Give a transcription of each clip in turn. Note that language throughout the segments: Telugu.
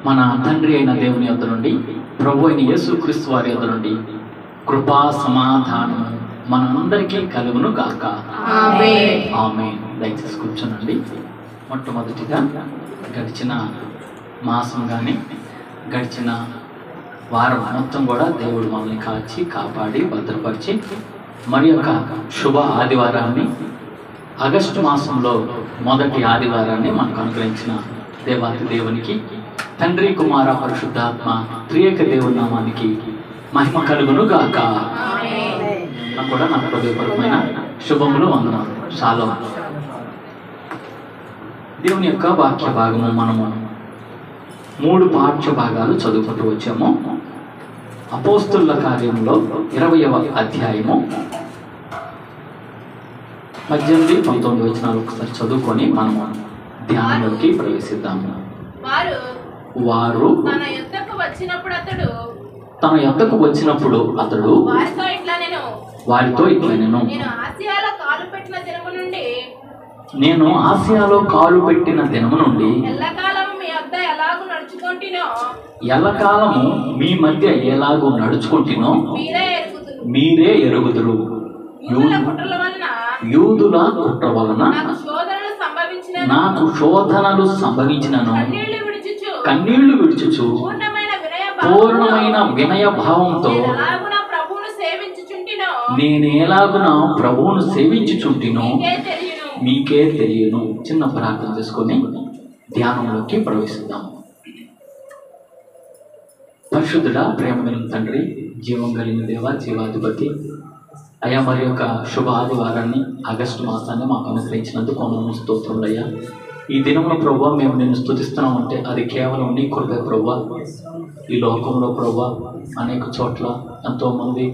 మన తండ్రి అయిన దేవుని యొద్ద నుండి, ప్రభు అయిన యేసుక్రీస్తు వారి యొద్ద నుండి కృపా సమాధానం మనందరికీ కలుగును గాక. ఆమేన్. ఆమేన్. దయచేసి కూర్చోనండి. మొట్టమొదటిగా గడిచిన మాసం కానీ గడిచిన వారం మొత్తం కూడా దేవుడు మనల్ని కాచి కాపాడి భద్రపరిచి మరి యొక్క శుభ ఆదివారాన్ని, ఆగస్టు మాసంలో మొదటి ఆదివారాన్ని మనకు అనుగ్రహించిన దేవాతి దేవునికి, తండ్రి కుమార పరిశుద్ధాత్మ త్రియేక దేవుని నామానికి మహిమ కలుగును గాక. నాకు కూడా నా హృదయపూర్వకమైన శుభములు వందనాలు. షాలోమ్. దేవుని యొక్క వాక్య భాగము మనము 3 పాఠ్య భాగాలు చదువుకుంటూ వచ్చాము. అపోస్తుల కార్యంలో 20వ అధ్యాయము 18, 19 వచనాలు ఒకసారి చదువుకొని మనము ధ్యానంలోకి ప్రవేశిద్దాము. వారు తన యొద్దకు వచ్చినప్పుడు అతడు వారితో ఇట్లా నేను ఆసియాలో కాలు పెట్టిన దినము నుండి ఎల్లకాలము మీ మధ్య ఎలాగూ నడుచుకుంటునో మీరే ఎరుగుదురు. యూదుల కుట్ర వలన నాకు శోధనలు సంభవించినను కన్నీళ్లు విడుచుచు పూర్ణమైన వినయ భావంతో నేనేలాగున ప్రభువును సేవించుచుంటినో మీకే తెలియను. చిన్న ప్రార్థన చేసుకొని ధ్యానంలోకి ప్రవేశిద్దాం. పరిశుద్ధుడా, ప్రేమ కలిగిన తండ్రి, జీవం కలిగిన దేవ, జీవాధిపతి అయ్యా, మరి యొక్క శుభ ఆదివారాన్ని, ఆగస్టు మాసాన్ని మాకు అనుగ్రహించినందుకు కొందరు స్తోత్రములయ్యా. ఈ దినంలో ప్రభు మేము నేను స్తుతిస్తున్నామంటే అది కేవలం నీ కృపే ప్రభు. ఈ లోకంలో ప్రభు అనేక చోట్ల ఎంతోమంది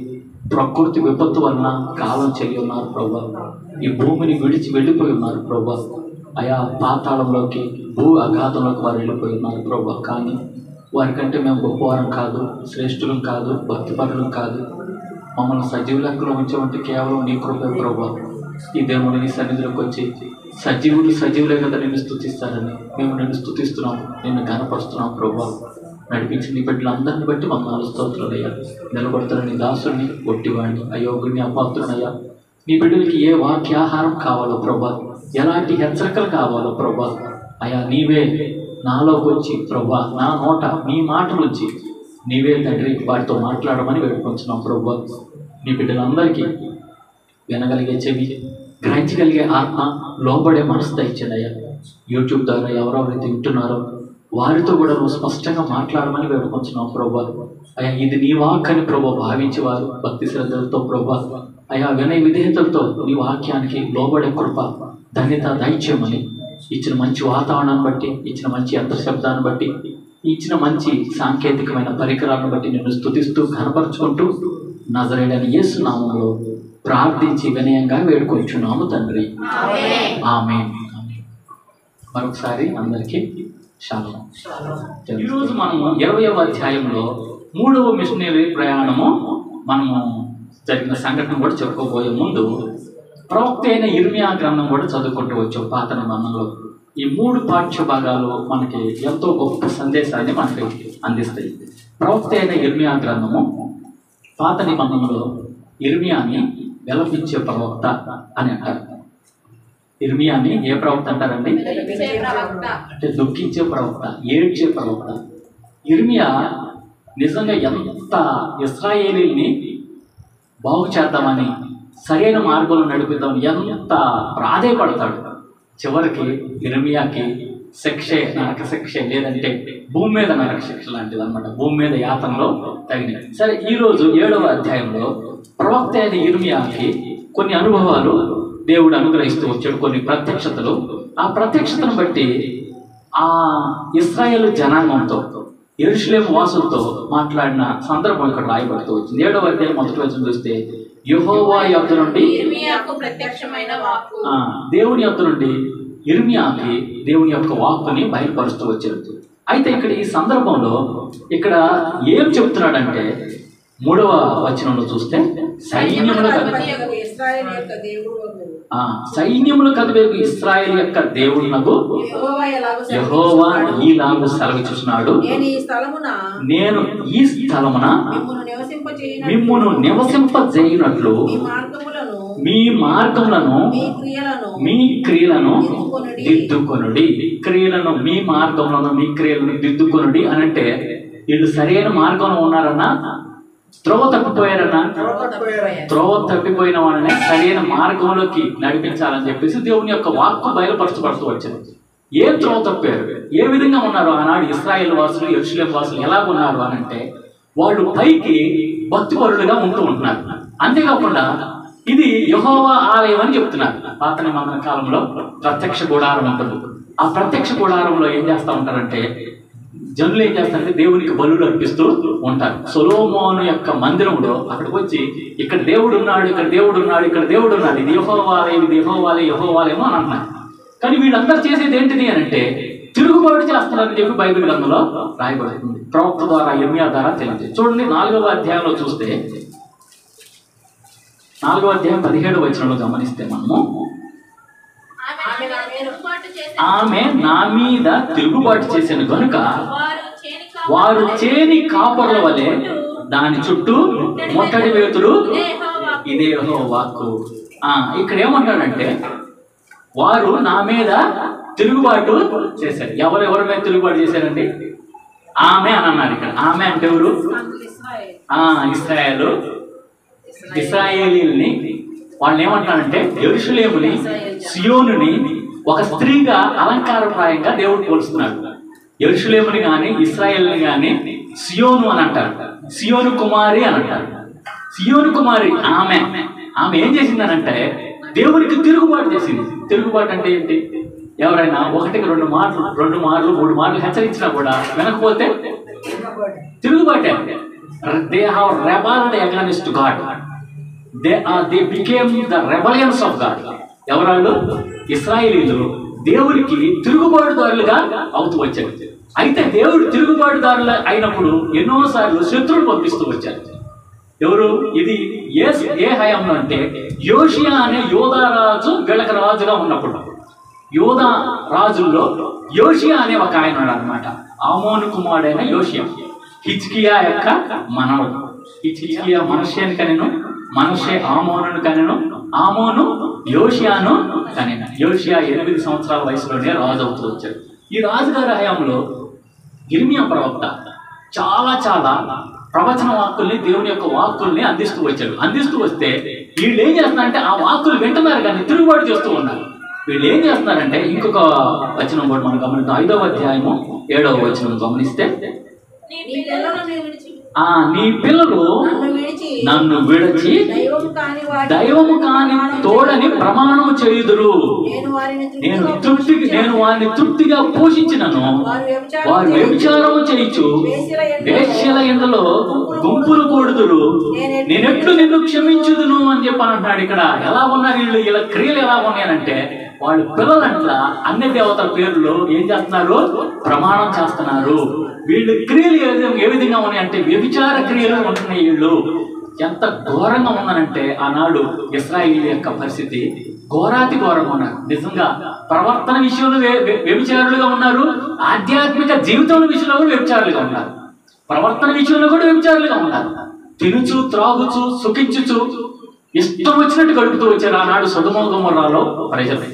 ప్రకృతి విపత్తు వలన కాలం చెల్లి ఉన్నారు ప్రభు. ఈ భూమిని విడిచి వెళ్ళిపోయి ఉన్నారు ప్రభు. అయా పాతాళంలోకి, భూ అఘాతంలోకి వారు వెళ్ళిపోయి ఉన్నారు ప్రభు. కానీ వారికంటే మేము గొప్పవారం కాదు, శ్రేష్ఠులం కాదు, భక్తిపరులం కాదు. మమ్మల్ని సజీవ లెక్కలో ఉంచమంటే కేవలం నీ కృపే ప్రభు. ఈ దేవుని నీ సన్నిధిలోకి వచ్చి సజీవులే కదా నిన్ను స్తుతిస్తారని మేము నిన్ను స్తుతిస్తున్నాం, నిన్ను ఘనపరుస్తున్నాం ప్రభు. నడిపించి నీ బిడ్డలందరిని బట్టి మమ్మల్ని స్తోత్రాలయ్యా. నిలబడుతున్న నీ దాసుని, ఒట్టివాడిని, అయోగుని, అపాత్రునయ్యా. నీ బిడ్డలకి ఏ వాక్యాహారం కావాలో ప్రభా, ఎలాంటి హెచ్చరికలు కావాలో ప్రభా, అయా నీవే నాలోకి వచ్చి ప్రభా, నా నోట నీ మాట నుంచి నీవే తండ్రి వాటితో మాట్లాడమని వేడుకొంచున్నాం ప్రభా. నీ బిడ్డలందరికీ వినగలిగే చెవి, గ్రహించగలిగే ఆత్మ, లోబడే మనసు దయచేయండి అయ్యా. యూట్యూబ్ ద్వారా ఎవరెవరైతే వింటున్నారో వారితో కూడా నువ్వు స్పష్టంగా మాట్లాడమని వేడుకొంచున్నావు ప్రభా. అయ్యా, ఇది నీ వాక్ అని ప్రభా భావించి వారు భక్తి శ్రద్ధలతో ప్రభా, అయా వినయ విధేయతలతో నీ వాక్యానికి లోబడే కృప, ధన్యత దయచేయమని, ఇచ్చిన మంచి వాతావరణాన్ని బట్టి, ఇచ్చిన మంచి యంత్రశబ్దాన్ని బట్టి, ఇచ్చిన మంచి సాంకేతికమైన పరికరాలను బట్టి నిన్ను స్తుతిస్తూ ఘనపరుచుకుంటూ నజరేయుడైన యేసు నామములో ప్రార్థించి వినయంగా వేడుకొంచున్నాము తండ్రి. ఆమేన్. మరొకసారి అందరికీ షాలోమ్. ఈరోజు మనము 20వ అధ్యాయంలో 3వ మిషనరీ ప్రయాణము మనము జరిగిన సంఘటన కూడా చెప్పుకోబోయే ముందు ప్రవక్త అయిన ఇర్మియా గ్రంథం కూడా చదువుకుంటూ వచ్చాం పాత నిబంధనలో. ఈ 3 పాఠ్య భాగాలు మనకి ఎంతో గొప్ప సందేశాన్ని మనకి అందిస్తాయి. ప్రవక్త అయిన ఇర్మియా గ్రంథము పాత నిబంధనలో ఇర్మియాని విలపించే ప్రవక్త అని అంటారు. ఇర్మియాని ఏ ప్రవక్త అంటారండి? అంటే దుఃఖించే ప్రవక్త, ఏడ్చే ప్రవక్త. ఇర్మియా నిజంగా ఎంత ఇశ్రాయేలీల్ని బాగు చేద్దామని, సరైన మార్గంలో నడిపిద్దామని ఎంత ప్రాధేయపడతాడు. చివరికి ఇర్మియాకి శిక్షే, నరక శిక్షే, లేదంటే భూమి మీద నరక శిక్ష లాంటిది అనమాట. భూమి మీద యాతనలో తగినది. సరే, ఈరోజు 7వ అధ్యాయంలో ప్రవక్త అయిన ఇర్మియాకి కొన్ని అనుభవాలు దేవుడు అనుగ్రహిస్తూ వచ్చాడు, కొన్ని ప్రత్యక్షతలు. ఆ ప్రత్యక్షతను బట్టి ఆ ఇశ్రాయేలు జనాంగంతో, యెరూషలేము వాసులతో మాట్లాడిన సందర్భం ఇక్కడ రాయబడుతూ వచ్చింది. 7వ అధ్యాయం 1వ వచనం చూస్తే, యెహోవా యొద్ద నుండి దేవుని యొద్ద నుండి ఇర్మియాకి దేవుని యొక్క వాక్కుని బయలుపరుస్తూ వచ్చాడు. అయితే ఇక్కడ ఈ సందర్భంలో ఇక్కడ ఏం చెప్తున్నాడంటే 3వ వచనంలో చూస్తే, సైన్యముల సైన్యములు కదివేగు ఇశ్రాయేలు యొక్క దేవునకు యెహోవా ఈలాగు సెలవిచ్చుచున్నాడు, నేను ఈ స్థలమున మిమ్మును నివసింపజేయునట్లు మీ మార్గములను మీ క్రియలను దిద్దుకొనుడి. క్రియలను మీ మార్గములను మీ క్రియలను దిద్దుకొనుడి అని అంటే వీళ్ళు సరైన మార్గంలో ఉన్నారన్నా త్రోవ తప్పిపోయారన్నా? త్రోవ తప్పిపోయిన వాళ్ళని సరైన మార్గంలోకి నడిపించాలని చెప్పేసి దేవుని యొక్క వాక్కు బయలుపరచబడుతూ వచ్చింది. ఏ త్రోవ తప్పారు, ఏ విధంగా ఉన్నారు ఆనాడు ఇశ్రాయేల్ వాసులు యెరూషలేము వాసులు ఎలా ఉన్నారు అని అంటే వాళ్ళు పైకి భక్తిపరులుగా ఉంటున్నారు. అంతేకాకుండా ఇది యెహోవా ఆలయం అని చెప్తున్నారు. పాత నిబంధన కాలంలో ప్రత్యక్ష గుడారం ఉంటుంది. ఆ ప్రత్యక్ష గుడారంలో ఏం చేస్తూ ఉంటారంటే జనులు ఏం చేస్తారంటే దేవునికి బలులు అర్పిస్తూ ఉంటారు. సొలొమోను యొక్క మందిరంలో అక్కడికి వచ్చి ఇక్కడ దేవుడు ఉన్నాడు, ఇక్కడ దేవుడు ఉన్నాడు, ఇక్కడ దేవుడు ఉన్నాడు, ఇది యెహోవాలయం, ఇది యెహోవాలయం అని అంటున్నారు. కానీ వీళ్ళందరూ చేసేది ఏంటిది అని అంటే తిరుగుబాటు చేస్తున్నారని చెప్పి బైబిల్ గ్రంథంలో రాయబడుతుంది. ప్రవక్త ద్వారా యెర్మీయా ద్వారా తెలియదు. చూడండి 4వ అధ్యాయంలో చూస్తే 4వ అధ్యాయం 17వ వచనంలో గమనిస్తే మనము ఆమె నా మీద తిరుగుబాటు చేసిన కనుక వారు చేని కాపర్ల వలె దాని చుట్టూ ముట్టడి వేతుడు, ఇదే యెహోవా వాక్కు. ఇక్కడ ఏమంటాడంటే వారు నా మీద తిరుగుబాటు చేశారు. ఎవరెవరి మీద తిరుగుబాటు చేశారండి? ఆమె అని అన్నాడు. ఇక్కడ ఆమె అంటే ఎవరు? ఇశ్రాయేలీల్ని. వాళ్ళు ఏమంటారంటే యెరూషలేముని, సియోనుని ఒక స్త్రీగా అలంకారప్రాయంగా దేవుడు పోలుస్తున్నాడు. యెరూషలేముని కానీ ఇశ్రాయేల్ని కానీ సియోను అని అంటారు, సియోను కుమారి అని అంటారు. సియోను కుమారి ఆమె ఏం చేసిందనంటే దేవునికి తిరుగుబాటు చేసింది. తిరుగుబాటు అంటే ఏంటి? ఎవరైనా ఒకటికి 2 మార్లు 3 మార్లు హెచ్చరించినా కూడా వినకపోతే తిరుగుబాటే. They have rebelled against God. They became the rebellions of God. ఎవరాళ్ళు? ఇశ్రాయేలీలు దేవునికి తిరుగుబాటుదారులుగా అవుతూ వచ్చారు. అయితే దేవుడు తిరుగుబాటుదారులు అయినప్పుడు ఎన్నోసార్లు శత్రువులు పంపిస్తూ వచ్చారు. ఎవరు? ఇది ఏ హయాంలో అంటే యోషియా అనే యోధా రాజు వీళ్ళకి రాజుగా ఉన్నప్పుడు, యోధా రాజుల్లో యోషియా అనే ఒక ఆయన ఉన్నాడు అనమాట. ఆమోను కుమారుడైన యోషియా హిజ్కియా యొక్క మనవడు. హిజ్కియా మనష్యేని కనెను, మనష్యే ఆమోనును కనెను, ఆమోను యోషియాను కనెను. యోషియా 8 సంవత్సరాల వయసులోనే రాజు అవుతూ వచ్చాడు. ఈ రాజుగారి హయాంలో యిర్మీయా ప్రవక్త చాలా ప్రవచన వాక్కుల్ని, దేవుని యొక్క వాక్కుల్ని అందిస్తూ వచ్చాడు. అందిస్తూ వస్తే వీళ్ళు ఏం చేస్తున్నారంటే ఆ వాక్కులు వింటున్నారు కానీ తిరుగుబాటు చేస్తూ ఉన్నారు. వీళ్ళు ఏం చేస్తున్నారంటే ఇంకొక వచనం కూడా మనం గమనిద్దాం. 5వ అధ్యాయము 7వ వచనం గమనిస్తే నీ పిల్లలు నన్ను విడిచి దైవము కాని తోడని ప్రమాణం చేయుదురు. నేను వారిని తృప్తిగా పోషించినను వారు వ్యభిచారము చేయించు వేశ్యల ఇండ్లలో గుంపులు కూడుదురు, నేనెట్లు నిన్ను క్షమించుదును అని చెప్పి అంటున్నాడు. ఇక్కడ ఎలా ఉన్నారు వీళ్ళు? వీళ్ళ క్రియలు ఎలా ఉన్నాయంటే వాళ్ళు పిల్లలంట అన్ని దేవతల పేర్లు ఏం చేస్తున్నారు? ప్రమాణం చేస్తున్నారు. వీళ్ళు క్రియలు ఏ విధంగా ఉన్నాయంటే వ్యభిచార క్రియలు ఉంటున్నాయి. వీళ్ళు ఎంత ఘోరంగా ఉన్నారంటే ఆనాడు ఇశ్రాయేలు యొక్క పరిస్థితి ఘోరాతి ఘోరంగా ఉన్నారు. నిజంగా ప్రవర్తన విషయంలో వ్యభిచారులుగా ఉన్నారు, ఆధ్యాత్మిక జీవితం విషయంలో కూడా వ్యభిచారులుగా ఉన్నారు, ప్రవర్తన విషయంలో కూడా వ్యభిచారులుగా ఉన్నారు. తినుచు త్రాగుచు సుఖించుచు ఇష్టం వచ్చినట్టు గడుపుతూ వచ్చారు ఆనాడు సొదొమ గొమొర్రాలో ప్రజలు.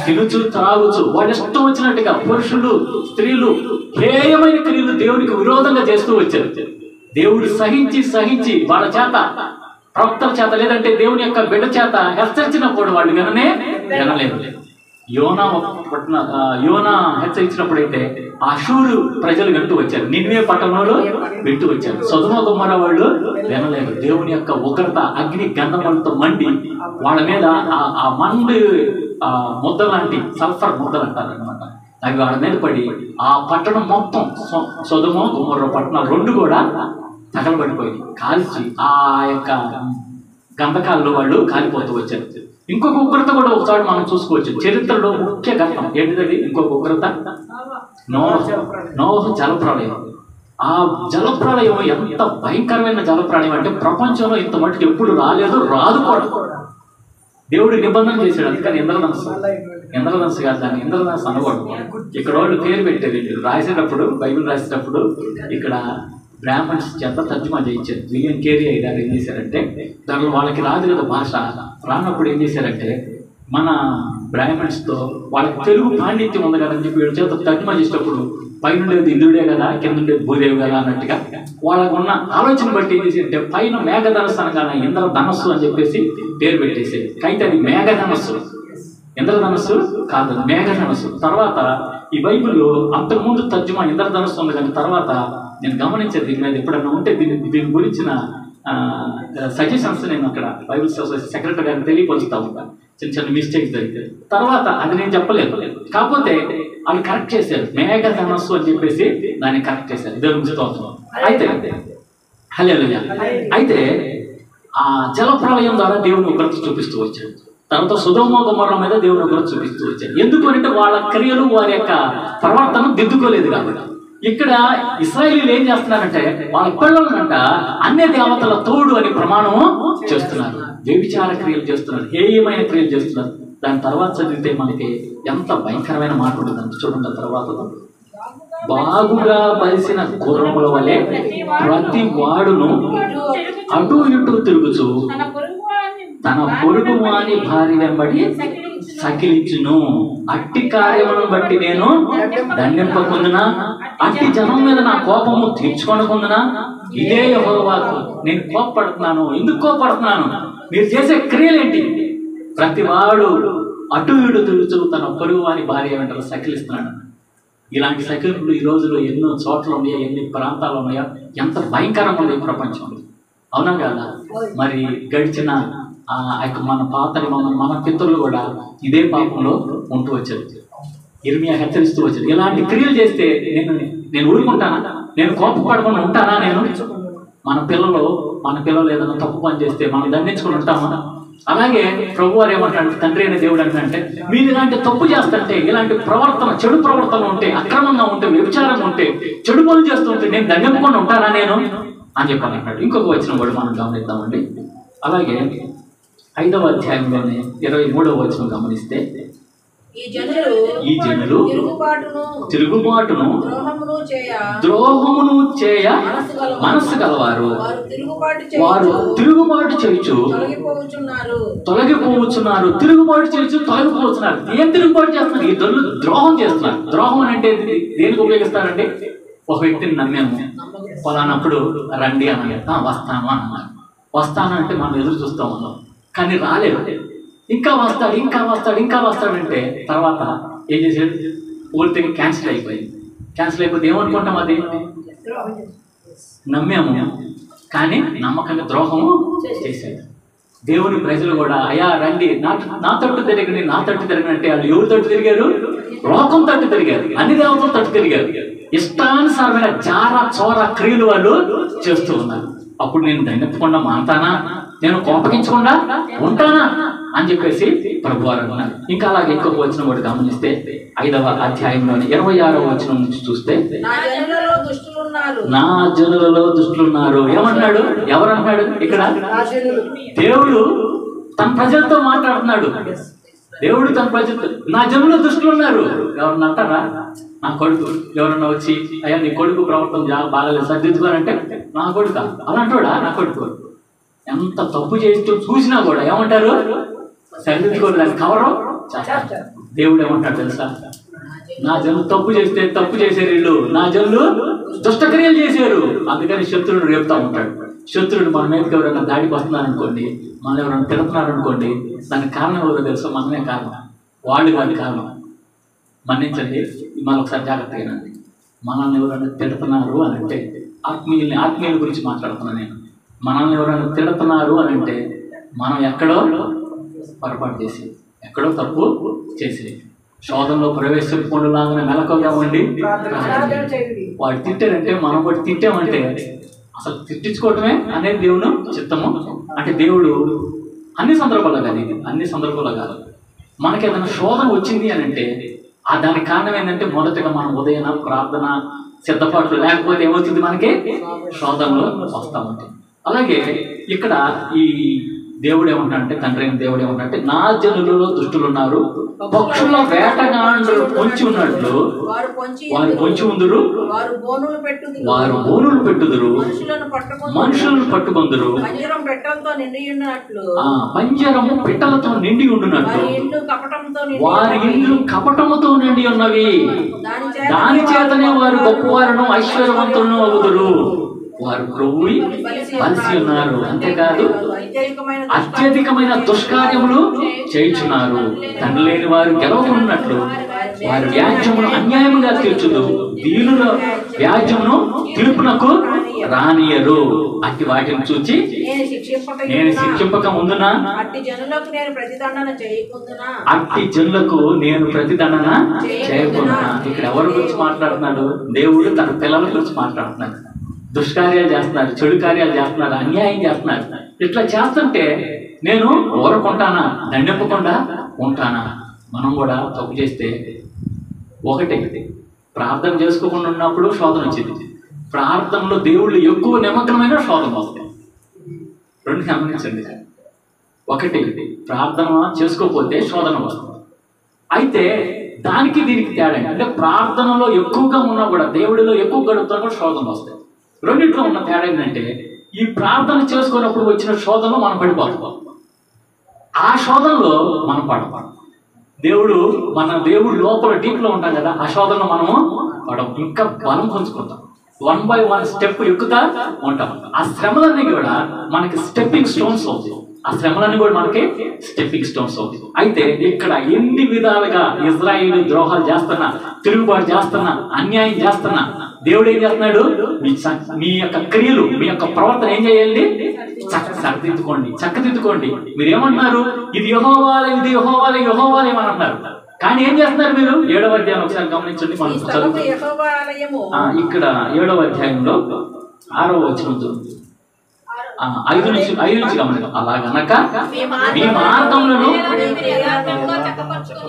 తినుచు త్రాగుచు వాళ్ళు ఇష్టం వచ్చినట్టుగా పురుషులు స్త్రీలు హేయమైన క్రియలు దేవునికి విరోధంగా చేస్తూ వచ్చారు. దేవుడు సహించి వాళ్ళ చేత, ప్రవక్తల చేత లేదంటే దేవుని యొక్క బిడ్డ చేత హెచ్చరించినప్పుడు వాళ్ళు వినలేదు. యోనా హెచ్చరించినప్పుడైతే అషూరు ప్రజలు వింటూ వచ్చారు, నినివే పట్టణంలో వింటూ వచ్చారు. సొదొమ గొమొర్రా వాళ్ళు వినలేదు. దేవుని యొక్క ఉగ్రత అగ్ని గంధములతో మండి వాళ్ళ మీద ఆ మండు ముద్ద లాంటి సల్ఫర్ ముద్దలు అంటారు అనమాట, అవి వాళ్ళ మీద పడి ఆ పట్టణం మొత్తం సొదొమ గొమొర్రా పట్టణాలు 2 కూడా తగలబడిపోయి కాల్చి ఆ యొక్క గంధకాల్లో వాళ్ళు కాలిపోతూ వచ్చారు. ఇంకొక ఉగ్రత కూడా ఒకసారి మనం చూసుకోవచ్చు చరిత్రలో ముఖ్య ఘట్టం ఏంటిది? ఇంకొక ఉగ్రత నోహు జలప్రళయం. ఆ జలప్రళయం ఎంత భయంకరమైన జలప్రళయం అంటే ప్రపంచంలో ఇంత మట్టుకు ఎప్పుడు రాలేదు, రాదు కూడా. దేవుడు నిబంధన చేశాడు, అందుకని ఇంద్రధనస్సు. ఇంద్రధనస్సు కాదు, దాన్ని ఇంద్రధనస్సు అనకూడదు. ఇక్కడ వాళ్ళు పేరు పెట్టారు, రాసేటప్పుడు బైబిల్ రాసేటప్పుడు ఇక్కడ బ్రాహ్మణ్స్ చేత తర్జుమా చేయించారు. విలియం కేరీ గారు ఏం చేశారంటే, దాంట్లో వాళ్ళకి రాదు కదా భాష, రానప్పుడు ఏం చేశారంటే మన బ్రాహ్మణ్స్తో వాళ్ళకి తెలుగు పాండిత్యం ఉంది కదా అని చెప్పి వీళ్ళ చేత తర్జుమా చేసేటప్పుడు పైన ఉండేది ఇంద్రుడే కదా, కింద ఉండేది భూదేవి కదా అన్నట్టుగా వాళ్ళకు ఉన్న ఆలోచన బట్టి ఏం చేసేదంటే పైన మేఘధనస్సు అనగానే ఇంద్రధనస్సు అని చెప్పేసి పేరు పెట్టేసేది. అయితే అది మేఘధనస్సు, ఇంద్రధనస్సు కాదు, మేఘధనస్సు. తర్వాత ఈ బైబిల్లో అంతకుముందు తర్జుమా ఇంద్రధనస్సు ఉంది, కానీ తర్వాత నేను గమనించేది దీని మీద ఎప్పుడన్నా ఉంటే దీని గురించిన సజెషన్స్ నేను అక్కడ బైబిల్ సొసైటీ సెక్రటరీ గారిని తెలియపరుస్తూ ఉంటాను. చిన్న చిన్న మిస్టేక్స్ జరిగితే తర్వాత అది నేను చెప్పలేదు, కాకపోతే వాళ్ళు కరెక్ట్ చేశారు, మేఘధనస్సు అని చెప్పేసి దాన్ని కరెక్ట్ చేశారు. దేవునికి స్తోత్రం. అయితే హల్లెలూయా. అయితే ఆ జలప్రలయం ద్వారా దేవుని ఉగ్రత చూపిస్తూ వచ్చాడు. తర్వాత సొదొమ గొమొర్రా మీద దేవుని ఉగ్రత చూపిస్తూ వచ్చాడు. ఎందుకు అంటే వాళ్ళ క్రియలు వారి యొక్క ప్రవర్తన దిద్దుకోలేదు కాబట్టి. ఇక్కడ ఇశ్రాయేలీయులు ఏం చేస్తున్నారంటే వాళ్ళ పిల్లలనంట అన్య దేవతల తోడు అని ప్రమాణం చేస్తున్నారు, వ్యభిచార క్రియలు చేస్తున్నారు, హేయమైన క్రియలు చేస్తున్నారు. దాని తర్వాత చదివితే మనకి ఎంత భయంకరమైన మాట ఉంటుందంటే చూడండి. తర్వాత బాగుగా బలిసిన గుర్రముల వలె ప్రతి వాడును అటు ఇటు తిరుగుచు తన పొరుగు వాని భార్య వెంబడి సకిలించును. అట్టి కార్యములను బట్టి నేను దండింపకుందునా, అట్టి జనం మీద నా కోపము తీర్చుకొనకుందునా, ఇదే యెహోవాకు నేను కోపపడుతున్నాను. ఎందుకు కోపడుతున్నాను? మీరు చేసే క్రియలేంటి? ప్రతి వాడు అటు ఇటు తిరుగుతూ తన పొరుగు వాని భార్య వెంట సకిలిస్తున్నాడు. ఇలాంటి సకిలింపులు ఈ రోజులో ఎన్నో చోట్ల ఉన్నాయో, ఎన్ని ప్రాంతాలు ఉన్నాయో, ఎంత భయంకరంగా ఉంది ఈ ప్రపంచంలో. అవునా కదా? మరి గడిచిన మన పాతని మన పితరులు కూడా ఇదే పాపంలో ఉంటూ వచ్చారు. ఇర్మియా హెచ్చరిస్తూ వచ్చారు, ఇలాంటి క్రియలు చేస్తే నేను ఊరుకుంటానా? నేను కోపపడకుండా ఉంటానా? మన పిల్లలు ఏదైనా తప్పు పని చేస్తే మనం దండించుకుని ఉంటామా? అలాగే ప్రభు వారు ఏమంటారు, తండ్రి అనే దేవుడు అంటే మీరు ఇలాంటి తప్పు చేస్తుంటే, ఇలాంటి ప్రవర్తన, చెడు ప్రవర్తన ఉంటే, అక్రమంగా ఉంటే, వ్యభిచారంగా ఉంటే, చెడు పనులు చేస్తుంటే నేను దండింపుకుండా ఉంటానా అని చెప్పాను అన్నాడు. ఇంకొక వచనం కూడా మనం గమనిద్దామండి. అలాగే 5వ అధ్యాయంలోనే 23వ వచనం గమనిస్తే, ఈ జనులు తిరుగుబాటును ద్రోహమును చేయ మనస్సు గలవారు, వారు తిరుగుబాటు చేయుచు తొలగిపోవచ్చున్నారు. తిరుగుబాటు చేయుచు తొలగిపోతున్నారు. ఏం తిరుగుబాటు చేస్తున్నారు? ఈ దొల్లు ద్రోహం చేస్తున్నారు. ద్రోహం అంటే దేనికి ఉపయోగిస్తారంటే, ఒక వ్యక్తిని నమ్మాము, ఫలానప్పుడు రండి అని వస్తాను అన్నారు. వస్తాను అంటే మనం ఎదురు చూస్తూ ఉన్నాం, కానీ రాలేదు. ఇంకా వస్తాడంటే తర్వాత ఏం చేశాడు? పూర్తిగా క్యాన్సిల్ అయిపోయింది. క్యాన్సిల్ అయిపోతే ఏమనుకుంటాం? అది నమ్మాము కానీ నమ్మకంగా ద్రోహము చేశాడు. దేవుని ప్రజలు కూడా అయ్యా రండి, నా తట్టు తిరగని అంటే వాళ్ళు ఎవరు తట్టు తిరిగారు? లోకం తట్టు తిరిగారు, అన్ని దేవతలు తట్టు తిరిగారు. ఇష్టానుసారమైన జార చోర క్రియలు వాళ్ళు చేస్తూ ఉన్నారు. అప్పుడు నేను దండెత్తకుండా మాంతానా? నేను కోపగించకుండా ఉంటానా అని చెప్పేసి ప్రభువారు అన్నారు. ఇంకా అలాగే ఇంకొక వచనం కూడా గమనిస్తే 5వ అధ్యాయంలోని 26వ వచనం నుంచి చూస్తే, నా జనులలో దుష్టులున్నారు. ఏమంటున్నాడు? ఎవరంటున్నాడు ఇక్కడ? దేవుడు తన ప్రజలతో మాట్లాడుతున్నాడు. దేవుడు తన ప్రజలతో, నా జనులు దుష్టులున్నారు. ఎవరన్నా అంటారా? నా కొడుకు ఎవరన్నా వచ్చి అయ్యా నీ కొడుకు ప్రవర్తన బాగాలేదు సర్దిద్దుకోనంటే నా కొడుకు అలా అంటాడా? నా కొడుకు ఎంత తప్పు చేస్తూ చూసినా కూడా ఏమంటారు? సరిదిద్దుకోరు, దాన్ని కవరు చేస్తారు. దేవుడు ఏమంటాడు తెలుసా? నా జనులు తప్పు చేశారు, వీళ్ళు నా జనులు దుష్టక్రియలు చేశారు, అందుకని శత్రువుడు రేపుతా ఉంటాడు. శత్రువుడు మన మీదకి ఎవరైనా దాడికి వస్తున్నారు అనుకోండి, మనం ఎవరైనా తిడుతున్నారు అనుకోండి, దానికి కారణం ఎవరో తెలుసా? మనమే కారణం, వాళ్ళు కాదు కారణం. మన్నించండి, మనం ఒకసారి జాగ్రత్తగా. మనల్ని ఎవరైనా తిడుతున్నారు అని అంటే, ఆత్మీయుల గురించి మాట్లాడుతున్నాను నేను. మనల్ని ఎవరైనా తిడుతున్నారు అని అంటే మనం ఎక్కడో పొరపాటు చేసి, ఎక్కడో తప్పు చేసి, శోధనలో ప్రవేశించకుండానే మెలకుగా ఉండి వాడు తిట్టారంటే మనం కూడా తిట్టామంటే అసలు తిట్టించుకోవటమే అనేది దేవుని చిత్తము. అంటే దేవుడు అన్ని సందర్భాల్లో కాదు, మనకి ఏదైనా శోధన వచ్చింది అని అంటే దానికి కారణం ఏంటంటే మొదటగా మనం ఉదయం ప్రార్థన సిద్ధపాట్లు లేకపోతే ఏమవుతుంది? మనకి శోధనలో వస్తూ ఉంటాయి. అలాగే ఇక్కడ ఈ దేవుడు ఏమంటాడంటే, తండ్రి అయిన దేవుడు ఏమంటాడంటే, నా జనులలో దుష్టులు ఉన్నారు, పక్షుల వేటగాండ్రు పొంచి ఉన్నట్లు వారు పొంచి ఉందురు, వారు బోనులు పెట్టుదురు, మనుషులను పట్టుకొందురు, పంజరము పిట్టలతో నిండి ఉండునట్లు వారి ఇండ్లు కపటముతో నిండి ఉన్నవి, దాని చేతనే వారు గొప్పవారును ఐశ్వర్యవంతులను అవుదురు. వారు క్రొవ్వి కలిసి ఉన్నారు, అంతేకాదు అత్యధికమైన దుష్కార్యములు చేయుచున్నారు. తండ్రి లేని వారు గెలవకున్నట్లు వారి వ్యాజ్యమును అన్యాయముగా తీర్చుదు, దీనుల వ్యాజ్యమును తీర్పునకు రానియరు. అట్టి వాటిని చూచి నేను శిక్షింపక ముందున అట్టి జనులకు నేను ప్రతిదండన చేయకుండా. ఇక్కడ ఎవరి గురించి మాట్లాడుతున్నాడు? దేవుడు తన పిల్లల గురించి మాట్లాడుతున్నాడు. దుష్కార్యాలు చేస్తున్నారు, చెడు కార్యాలు చేస్తున్నారు, అన్యాయం చేస్తున్నారు. ఇట్లా చేస్తుంటే నేను ఊరకుంటానా, దండింపకుండా ఉంటానా? మనం కూడా తప్పు చేస్తే ఒకటే, ప్రార్థన చేసుకోకుండా ఉన్నప్పుడు శోధన వచ్చింది, ప్రార్థనలో దేవుళ్ళు ఎక్కువ నిమగ్నమైన శోధన వస్తాయి. రెండు గమనించండి. ఒకటి, ప్రార్థన చేసుకోకపోతే శోధన వస్తుంది. అయితే దానికి దీనికి తేడా అంటే, ప్రార్థనలో ఎక్కువగా ఉన్నా కూడా, దేవుడిలో ఎక్కువ గడుపుతున్నా కూడా శోధన వస్తాయి. రెండింటిలో ఉన్న తేడా ఏంటంటే, ఈ ప్రార్థన చేసుకున్నప్పుడు వచ్చిన శోధనలో మనం పడిపోతాం, ఆ శోధనలో మనం పడతాం. దేవుడు లోపల డీప్లో ఉంటాం కదా, ఆ శోధనలో మనము పడం, ఇంకా బలం పంచుకుంటాం, 1 by 1 స్టెప్ ఎక్కుతా ఉంటాం. ఆ శ్రమలన్నీ కూడా మనకి స్టెప్పింగ్ స్టోన్స్ అవుతాయి. ఆ శ్రమలన్నీ కూడా మనకి స్టెప్పింగ్ స్టోన్స్ అవుతాయి. అయితే ఇక్కడ ఎన్ని విధాలుగా ఇజ్రాయేలు ద్రోహాలు చేస్తున్నా, తిరుగుబాటు చేస్తున్నా, అన్యాయం చేస్తున్నా, దేవుడు ఏం చేస్తున్నాడు? మీ యొక్క క్రియలు, మీ యొక్క ప్రవర్తన ఏం చేయాలి? సరిదిద్దుకోండి, చక్కదిద్దుకోండి. మీరు ఏమంటున్నారు? ఇది యెహోవాలయం, ఇది యెహోవాలయం, యెహోవాలయం అని అంటున్నారు. కానీ ఏం చేస్తున్నారు మీరు? 7వ అధ్యాయం ఒకసారి గమనించండి. మనం ఇక్కడ 7వ అధ్యాయంలో 6వ వచనం 5 నుంచి గమనించండి. అలాగనక మీ మార్గములను,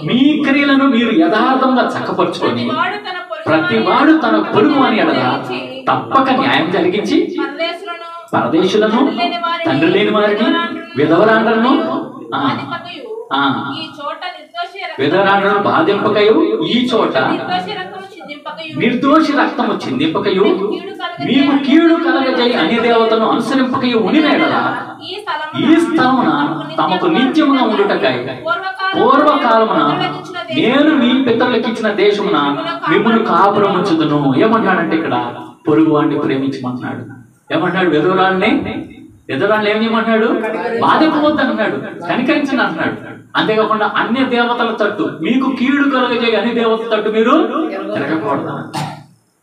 మీ క్రియలను మీరు యథార్థంగా చక్కపరుచుకొని ప్రతివాడు తన పొరుగు అని ఎడల తప్పక న్యాయం జరిగించి పరదేశులను, తండ్రి లేని వారిని, విధవరాండ్రను విధవరాండ్రను బాధింపకయు, ఈ చోట నిర్దోషి రక్తము చిందింపకయు, మీకు కీడు కలగజేయి అనే దేవతను అనుసరింపకయు ఉండిన ఎడల ఈ స్థలమున తమకు నిత్యముగా ఉండుటకై పూర్వకాలమున నేను మీ పితరులకు ఇచ్చిన దేశమున మిమ్మల్ని కాపురముంచుదును. ఏమంటాడంటే ఇక్కడ పొరుగు వాడిని ప్రేమించమంటున్నాడు. ఏమంటున్నాడు? విధవరాన్ని ఏం చేయమంటున్నాడు? బాధింపవద్దు అంటున్నాడు, కనికరించండి అంటున్నాడు. అంతేకాకుండా అన్య దేవతల తట్టు, మీకు కీడు కలుగజేయ అన్ని దేవతల తట్టు మీరు తిరగకూడదు.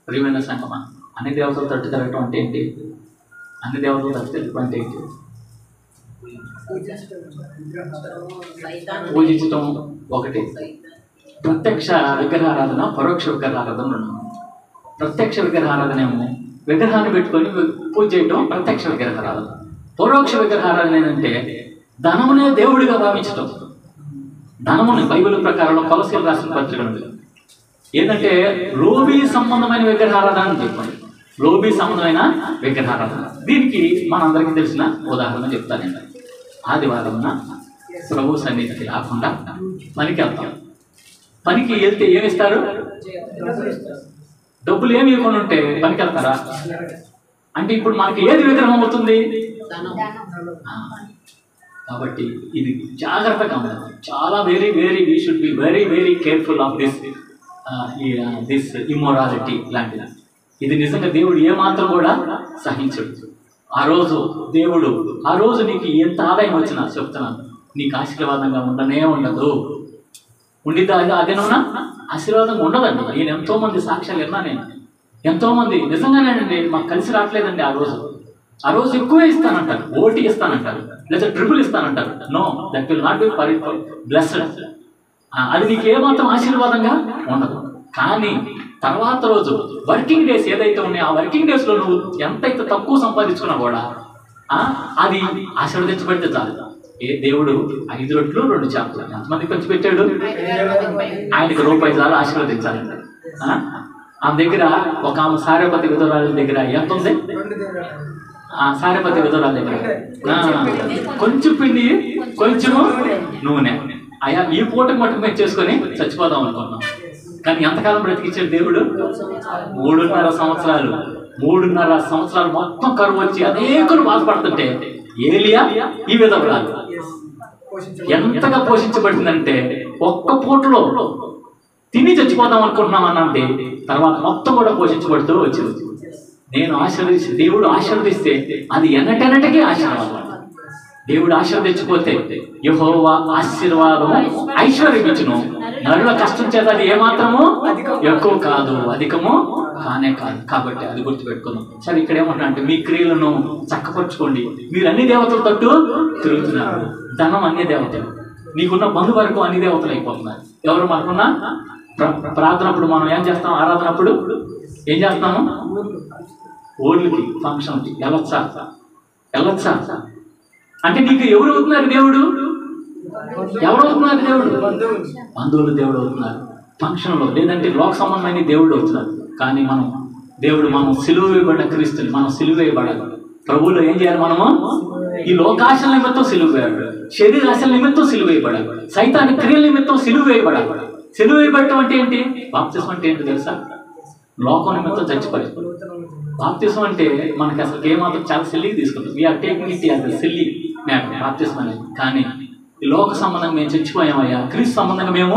ప్రియమైన సంగమా, అన్ని దేవతల తట్టు తిరగటం అంటే ఏంటి? అన్ని దేవతల తట్టు తిరగటం అంటే ఏంటి? పూజించటం ఒకటి, ప్రత్యక్ష విగ్రహారాధన, పరోక్ష విగ్రహారాధన ఉన్నాం. ప్రత్యక్ష విగ్రహారాధన ఏమో విగ్రహాన్ని పెట్టుకొని పూజ చేయటం ప్రత్యక్ష విగ్రహారాధన. పరోక్ష విగ్రహారాధన ఏంటంటే ధనమునే దేవుడిగా భావించటం. ధనముని బైబిల్ ప్రకారంలో కొలసీలు రాసిన పత్రిక ఏంటంటే లోబీ సంబంధమైన విగ్రహారాధన అని చెప్పండి. లోబీ సంబంధమైన విగ్రహారాధన. దీనికి మనందరికీ తెలిసిన ఉదాహరణ చెప్తానండి. ఆదివారం ప్రభు సన్నిధికి రాకుండా పనికి వెళ్తాం. పనికి వెళ్తే ఏమిస్తారు? డబ్బులు ఏమి ఇవ్వకుండా ఉంటే పనికి వెళ్తారా? అంటే ఇప్పుడు మనకి ఏది విగ్రహం అవుతుంది? కాబట్టి ఇది జాగ్రత్తగా ఉండాలి. చాలా very very we should be very very careful of this immorality లాంటిది. ఇది నిజంగా దేవుడు ఏమాత్రం కూడా సహించడు. ఆ రోజు నీకు ఎంత ఆదాయం వచ్చినా చెప్తున్నాను, నీకు ఆశీర్వాదంగా ఉండనే ఉండదు. ఉండిద్దా? అదేనన్నా ఆశీర్వాదంగా ఉండదండి. నేను ఎంతోమంది సాక్ష్యాలు విన్నా. నేను ఎంతోమంది నిజంగానేనండి మాకు కలిసి రావట్లేదండి. ఆ రోజు ఎక్కువే ఇస్తానంటారు, ఓటీ ఇస్తానంటారు, లేదా ట్రిపుల్ ఇస్తానంటారు. No, that will not be blessed. అది నీకు ఏమాత్రం ఆశీర్వాదంగా ఉండదు. కానీ తర్వాత రోజు వర్కింగ్ డేస్ ఏదైతే ఉన్నాయో, ఆ వర్కింగ్ డేస్లో నువ్వు ఎంతైతే తక్కువ సంపాదించుకున్నా కూడా అది ఆశీర్వదించబడితే చాలు. దేవుడు 5 రొట్టెలు 2 చేపలు ఎంతమంది పంచి పెట్టాడు? ఆయనకు రూపాయి చాలు ఆశీర్వదించాలండి. ఆమె దగ్గర ఒక ఆమె సారేపతి విధవరాల దగ్గర ఎంత ఉంది? సారేపతి విధురాల దగ్గర కొంచెం పిండి కొంచెము నూనె అయ్యా ఈ పూటకు మట్టుకు మేము చేసుకొని చచ్చిపోదాం అనుకున్నాం. కానీ ఎంతకాలం బ్రతికించాడు దేవుడు? 3.5 సంవత్సరాలు మొత్తం కరువు వచ్చి అనేకులు బాధపడుతుంటే ఏలియా ఈ విధవరాలు ఎంతగా పోషించబడిందంటే ఒక్క పూటలో తిని చచ్చిపోదాం అనుకుంటున్నాం అన్నది తర్వాత మొత్తం కూడా పోషించబడుతూ వచ్చింది. నేను దేవుడు ఆశీర్వదిస్తే అది ఎన్నటెన్నటికీ ఆశీర్వాదం. దేవుడు ఆశీర్వదించకపోతే యెహోవా ఆశీర్వాదం ఐశ్వర్యం ఇచ్చును, నరుల కష్టం చేత అది ఏమాత్రము ఎక్కువ కాదు, అధికము కానే కాదు. కాబట్టి అది గుర్తుపెట్టుకుందాం. సరే, ఇక్కడ ఏమంటున్నా అంటే మీ క్రియలను చక్కపరుచుకోండి. మీరు అన్ని దేవతల తట్టు తిరుగుతున్నారు. ధనం అన్ని దేవతలు, నీకున్న బంధువర్గం అన్ని దేవతలు అయిపోతున్నారు. ఎవరు మనకున్నా ప్రార్థనప్పుడు మనం ఏం చేస్తాం? ఆరాధనప్పుడు ఏం చేస్తాము? ఊర్లకి, ఫంక్షన్కి వెళ్ళొచ్చా? అంటే నీకు ఎవరు అవుతున్నారు? దేవుడు ఎవరు అవుతున్నారు? దేవుడు బంధువులు దేవుడు అవుతున్నారు. ఫంక్షన్లో లేదంటే లోక సంబంధమైన దేవుడు అవుతున్నారు. కానీ మనం సిలువ వేయబడిన క్రీస్తుని, మనం సిలువ వేయబడాలి. ప్రభువులో ఏం చేయాలి? మనము ఈ లోకాశల నిమిత్తం సిలువ వేయబడాలి, శరీర ఆశల నిమిత్తం సిలువ వేయబడాలి, సైతాన్ని క్రియల నిమిత్తం సిలువ వేయబడాలి. సిలువ వేయబడటం అంటే ఏంటి? బాప్తిసం అంటే ఏంటి తెలుసా? లోకం నిమిత్తం చచ్చిపోయి. బాప్తిసం అంటే మనకి అసలు ఏమాత్రం చాలా సిల్లికి తీసుకుంటాం. We're taking it as silly matter బాప్తిసం అనేది. కానీ ఈ లోక సంబంధంగా మేము చచ్చిపోయామయ్యా, క్రీస్తు సంబంధంగా మేము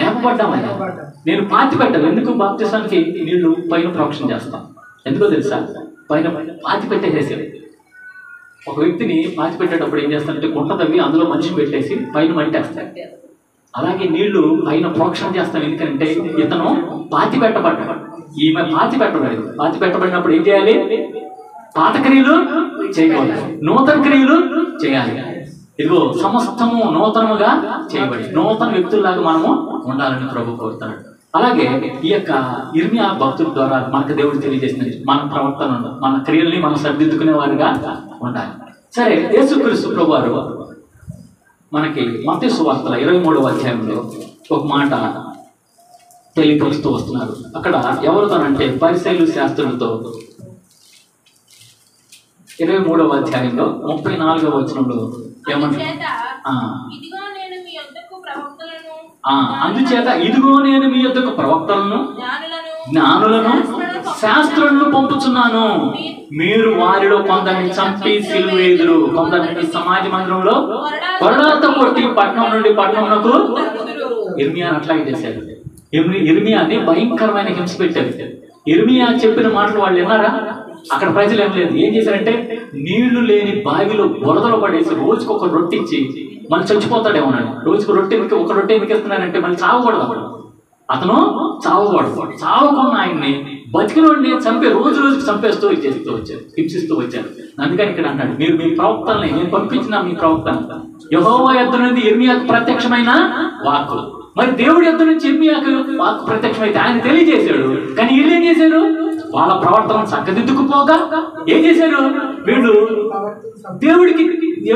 లేపబడ్డామయ్యా. నేను పాతి పెట్టాను. ఎందుకు? బాప్తిసానికి నీళ్లు పైన ప్రోక్షణ చేస్తాం. ఎందుకో తెలుసా? పైన పాతి పెట్టేసేది. ఒక వ్యక్తిని పాతి పెట్టేటప్పుడు ఏం చేస్తారంటే గుంట తవ్వి అందులో మనిషిని పెట్టేసి పైన మంటేస్తారు. అలాగే నీళ్లు పైన ప్రోక్షణ చేస్తాం. ఎందుకంటే ఇతను పాతి పెట్టబడ్డాడు, ఈమె పాతి పెట్టబడింది. పాతి పెట్టబడినప్పుడు ఏం చేయాలి? పాత క్రియలు చేయకూడదు, నూతన క్రియలు చేయాలి. ఇదిగో సమస్తము నూతనముగా చేయబడి నూతన వ్యక్తుల్లాగా మనము ఉండాలని ప్రభు కోరుతాడు. అలాగే ఈ యొక్క ఇర్మియా భక్తుల ద్వారా మనకు దేవుడు తెలియజేసినది మన ప్రవర్తన, మన క్రియల్ని మనం సరిదిద్దుకునే వారిగా ఉండాలి. సరే, యేసుక్రీస్తు ప్రభు వారు మనకి మత్తయి సువార్తల 23వ అధ్యాయంలో ఒక మాట తెలియపరుస్తూ వస్తున్నారు. అక్కడ ఎవరితోనంటే పరిసయ్యులు శాస్త్రులతో 23వ అధ్యాయంలో 34వ వచనంలో ఏమంటారు? అందుచేత ఇదిగో నేను మీ యొద్దకు ప్రవక్తలను, జ్ఞానులను, శాస్త్రులను పంపుచున్నాను. మీరు వారిలో కొందరిని చంపి సిలువేయుదురు, కొందరిని సమాజ మందిరంలో కొరడాలతో కొట్టి పట్టణం నుండి పట్టణమునకు. ఇర్మియాని అట్లాగే చేశారు. ఇర్మియాని భయంకరమైన హింస పెట్టారు. ఇర్మియా చెప్పిన మాటలు వాళ్ళు విన్నారా? అక్కడ ప్రజలు ఏం చేశారంటే నీళ్లు లేని బావిలో బురదలో పడేసి రోజుకు ఒక రొట్టె ఇచ్చి మళ్ళీ చచ్చిపోతాడేమోనండి. రోజుకు ఒక రొట్టె ఎందుకు ఇస్తున్నారంటే మళ్ళీ చావకూడదు. అతను చావకుండా ఆయన్ని బతికినోడిని రోజుకి చంపేస్తూ హింసిస్తూ వచ్చారు. అందుకని ఇక్కడ అన్నాడు, మీరు మీ ప్రవక్తల్ని నేను పంపించిన మీ ప్రవక్త యెహోవా యొద్ద నుండి ఇర్మియాకు ప్రత్యక్షమైన వాక్కులు. మరి దేవుడి యొద్ద నుంచి ఇర్మియాకు వాక్కు ప్రత్యక్షమైతే ఆయన తెలియజేశాడు. కానీ వీళ్ళు ఏం చేశారు? వాళ్ళ ప్రవర్తన చక్కదిద్దుకుపోగా ఏం చేశారు? వీళ్ళు దేవుడికి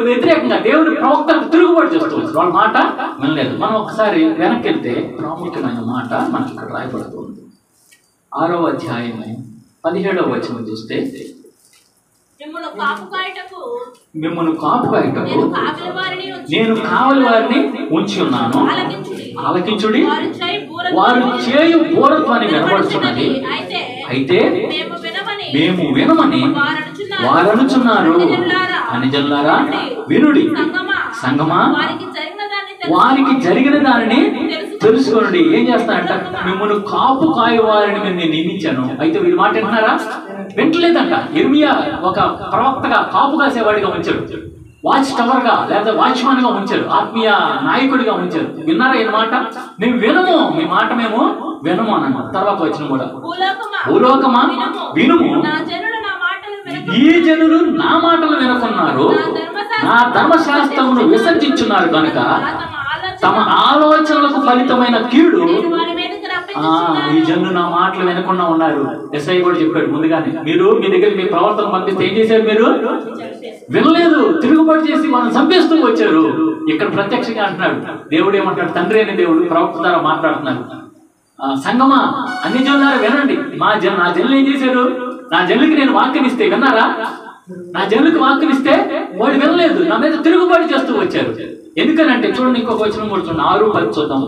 వ్యతిరేకంగా దేవుడి ప్రవక్తలకు తిరుగుబాటు చేస్తూ వచ్చారు. వాళ్ళ మాట వినలేదు. మనం ఒకసారి వెనక్కి వెళ్తే ప్రాముఖ్యమైన మాట మనకి ఇక్కడ రాయబడుతుంది. 6వ అధ్యాయం 17వ వచనం చూస్తే, మిమ్మల్ని కాపుకాయటకు నేను కావలి వారిని ఉంచి ఉన్నాను, ఆలకించుడి, వారు చేయు బోరత్వాన్ని వినబడుతున్నది. అయితే మేము వినమని వారనుచున్నారు. అనిజనులారా వినుడి, సంగమా వారికి జరిగిన దానిని తెలుసుకోండి. ఏం చేస్తానంట? మిమ్మల్ని కాపు కాయ వారిని నేను నియమించాను. అయితే వీళ్ళు మాట వింటున్నారా? వింటలేదంట. ఇర్మియా ఒక ప్రవక్తగా కాపు కాసేవాడిగా ఉంచారు, వాచ్ టవర్ గా లేదా వాచ్మాన్ గా ఉంచారు, ఆత్మీయ నాయకుడిగా ఉంచారు. విన్నారా ఈ మాట? మేము వినము, మీ మాట మేము వినము అన్నమాట. తర్వాత వచ్చిన కూడా భూలోకమా వినుము, ఈ జనులు నా మాటలు వినుకున్నారు, నా ధర్మశాస్త్రమును విసర్జించున్నారు కనుక తమ ఆలోచనలకు ఫలితమైన కీడు. ఈ జనులు నా మాటలు వినకుండా ఉన్నారు. ఎస్ఐ కూడా చెప్పాడు ముందుగానే, మీరు మీ దగ్గర మీ ప్రవర్తన పంపిస్తే ఏం చేశారు? మీరు వినలేదు, తిరుగుబాటు చేసి మనం చంపేస్తూ వచ్చారు. ఇక్కడ ప్రత్యక్షంగా అంటున్నాడు. దేవుడు ఏమంటాడు? తండ్రి అనే దేవుడు ప్రవక్త ద్వారా మాట్లాడుతున్నారు. సంగమా అన్ని జనులారా వినండి, నా జనులు ఏం చేశారు? నా జనులకి నేను వాక్యం ఇస్తే విన్నారా? నా జనులకు వాక్కుని ఇస్తే వాడు వినలేదు, నా మీద తిరుగుబాటు చేస్తూ వచ్చారు. ఎందుకనంటే చూడండి, ఇంకొక వచనం కూడా చూడండి, 6:10 చూద్దాం.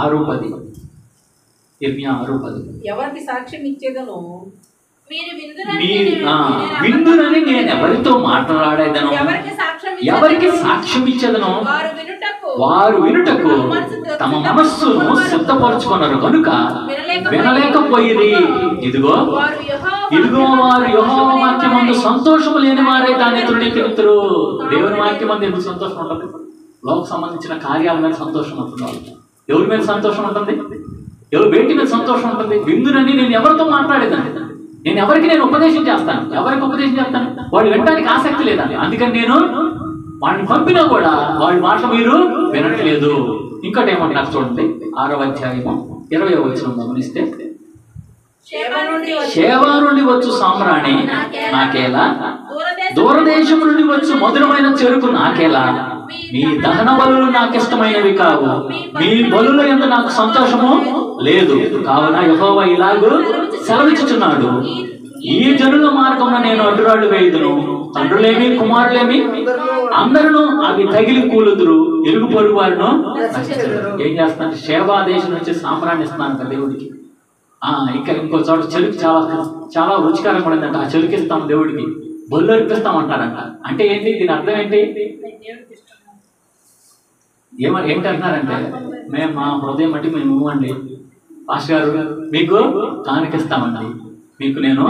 6:10 ఇర్మియా 6:10. ఎవరికి సాక్ష్యం ఇచ్చేదను విందునని నేను ఎవరితో మాట్లాడేదను, ఎవరికి సాక్ష్యం ఇచ్చేదను, వారు వినుటకు తమ మనస్సును సిద్ధపరుచుకున్నారు కనుక వినలేకపోయిరి. ఇదిగో వారు యెహోవా వాక్యమందు సంతోషము లేని వారే దాన్ని తృణీకరింతురు. దేవుని వాక్యమందు ఎందుకు సంతోషం ఉంటుంది? లోక సంబంధించిన కార్యాల మీద సంతోషం ఉంటుంది. ఎవరి మీద సంతోషం ఉంటుంది? ఎవరు వేటి మీద సంతోషం ఉంటుంది? విందునని నేను ఎవరితో మాట్లాడేదాన్ని, నేను ఎవరికి ఉపదేశం చేస్తాను, ఎవరికి ఉపదేశం చేస్తాను, వాడు వినడానికి ఆసక్తి లేదండి. అందుకని నేను వాడిని పంపినా కూడా వాడి మాట మీరు వినట్లేదు. ఇంకోటి ఏమంటున్నారు చూడండి, 6వ అధ్యాయము 20వ వచనం గమనిస్తే, షేబా నుండి వచ్చు సామ్రాణి నాకేలా, దూరదేశం నుండి వచ్చు మధురమైన చెరుకు నాకేలా, మీ దహన బలులు నాకు ఇష్టమైనవి కావు, మీ బలుల యందు నాకు సంతోషము లేదు. కావున యెహోవా ఇలాగూ సెలవిచ్చుచున్నాడు, ఈ జనుల మార్గమున నేను అడ్డురాళ్ళు వేయుదును, తండ్రులేమి కుమారులేమి అందరూ అవి తగిలి కూలుదురు, ఇరుగు పొరుగు వారిను ఏం చేస్తాను, షేబా దేశం నుంచి సాంబ్రాన్ని ఇస్తున్నాను కదా దేవుడికి. ఇక్కడ ఇంకో చోట చెరుకు చాలా రుచికరంగా ఉండదంట, ఆ చెరుకు ఇస్తాం దేవుడికి, బొల్లు అర్పిస్తామంటారంట. అంటే ఏంటి, దీని అర్థం ఏంటి? ఏంటంటున్నారంటే, మేము మా హృదయం బట్టి మేము ఇవ్వండి పాస్టర్ గారు, మీకు కానుకిస్తామండి, మీకు నేను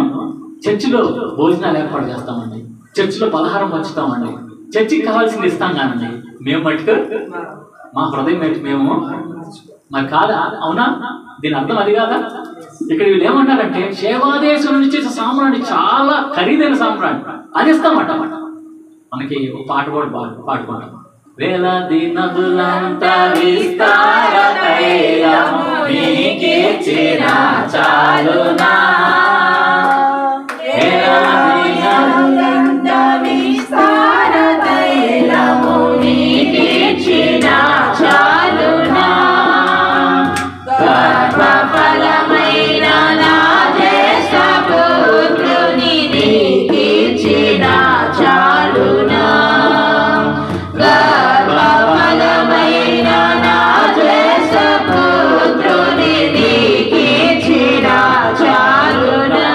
చర్చిలో భోజనాలు ఏర్పాటు చేస్తామండి, చర్చిలో పలహారం పంచుతామండి, చర్చికి కావాల్సింది ఇస్తాం కానండి, మేము మటుకు మా హృదయం బట్టి మేము మరి కాదా? అవునా? దీని అర్థం అది కాదా? ఇక్కడ వీళ్ళు ఏమంటారంటే, షేబాదేశం నుంచి సామ్రాణి చాలా ఖరీదైన సామ్రాణి అది ఇస్తామట. మనకి పాట కూడా పాడుకుంటాం, వేలాది నదులంతా విస్తార తైలము నీకిచ్చిన చాలునా, వేలాది నదులంతా విస్తార తైలము నీకిచ్చిన చాలునా, గర్భఫలమైన నా జ్యేష్ఠపుత్రుని నీకిచ్చిన చాలునా, గర్భఫలమైన నా జ్యేష్ఠపుత్రుని నీకిచ్చిన చాలునా,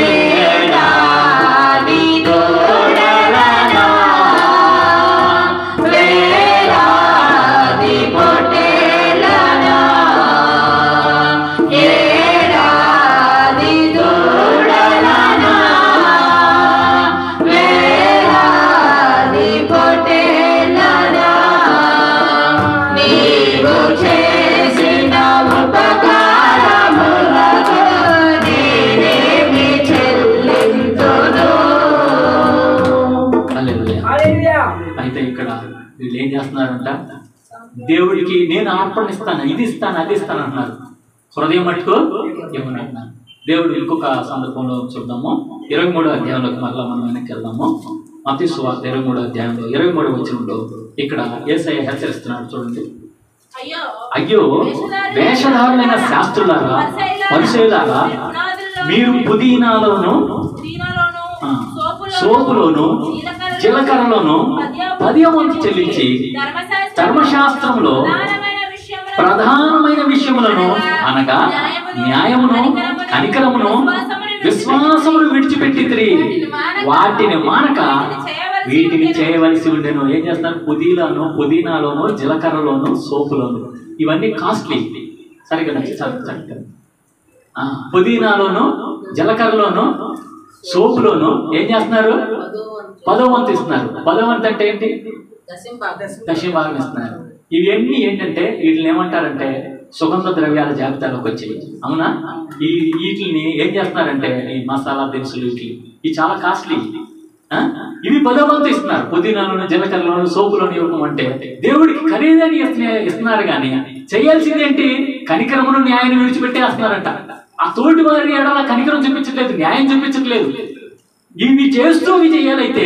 ఏడాది దూడలనా వేలాది పొట్టేలనా, ఏడాది దూడలనా వేలాది పొట్టేలనా, నీవు చేసిన ఉపకారములకు నేనేమి చెల్లింతును. అయితే ఇక్కడ వీళ్ళు ఏం చేస్తున్నారంట, దేవుడికి నేను అర్పణ ఇస్తాను, ఇది ఇస్తాను, అది ఇస్తాను అంటున్నారు, హృదయం మట్టుకు ఏమని అంటున్నారు. దేవుడు ఇంకొక సందర్భంలో చూద్దాము, 23వ అధ్యాయంలోకి మరలా మనం వెనక్కి వెళ్దాము. మత్తయి సువార్త 23వ అధ్యాయంలో 23వ వచనంలో ఇక్కడ యేసయ్య హెచ్చరిస్తున్నాడు చూడండి, అయ్యో వేషధారులైన శాస్త్రులారా పరిసయ్యులారా, మీరు పుదీనాలోను సోపులోను జీలకర్రలోను 10వ వంతు చెల్లించి ధర్మశాస్త్రంలో ప్రధానమైన విషయములను అనగా న్యాయమును కనికరమును విశ్వాసమును విడిచిపెట్టితిరి, వాటిని మానక వీటిని చేయవలసి ఉండేను. ఏం చేస్తున్నారు? పుదీనాలోను జీలకర్రలోను సోపులోను, ఇవన్నీ కాస్ట్లీ. సరిగ్గా సరిగ్గా పుదీనాలోను జీలకర్రలోను సోపులోను ఏం చేస్తున్నారు? 10వ వంతు ఇస్తున్నారు. 10వ వంతు అంటే ఏంటి? దశమభాగం ఇస్తున్నారు. ఇవన్నీ ఏంటంటే వీటిని ఏమంటారంటే సుగంధ ద్రవ్యాల జాబితాలోకి వచ్చాయి. అవునా? వీటిని ఏం చేస్తున్నారంటే ఈ మసాలా దినుసులు ఇవి చాలా కాస్ట్లీ. ఇవి 10వ వంతు ఇస్తున్నారు. పుదీనాలోను జీలకర్రలోను సోపులోను ఇవ్వడం అంటే దేవుడికి ఖరీదని ఇస్తున్నారు, కానీ చేయాల్సింది ఏంటి? కనికరమును న్యాయాన్ని విడిచిపెట్టేస్తున్నారంట. ఆ తోటి వారి ఎడల కనికరం చూపించట్లేదు, న్యాయం చూపించట్లేదు. ఇవి చేస్తూ ఇవి చేయాలైతే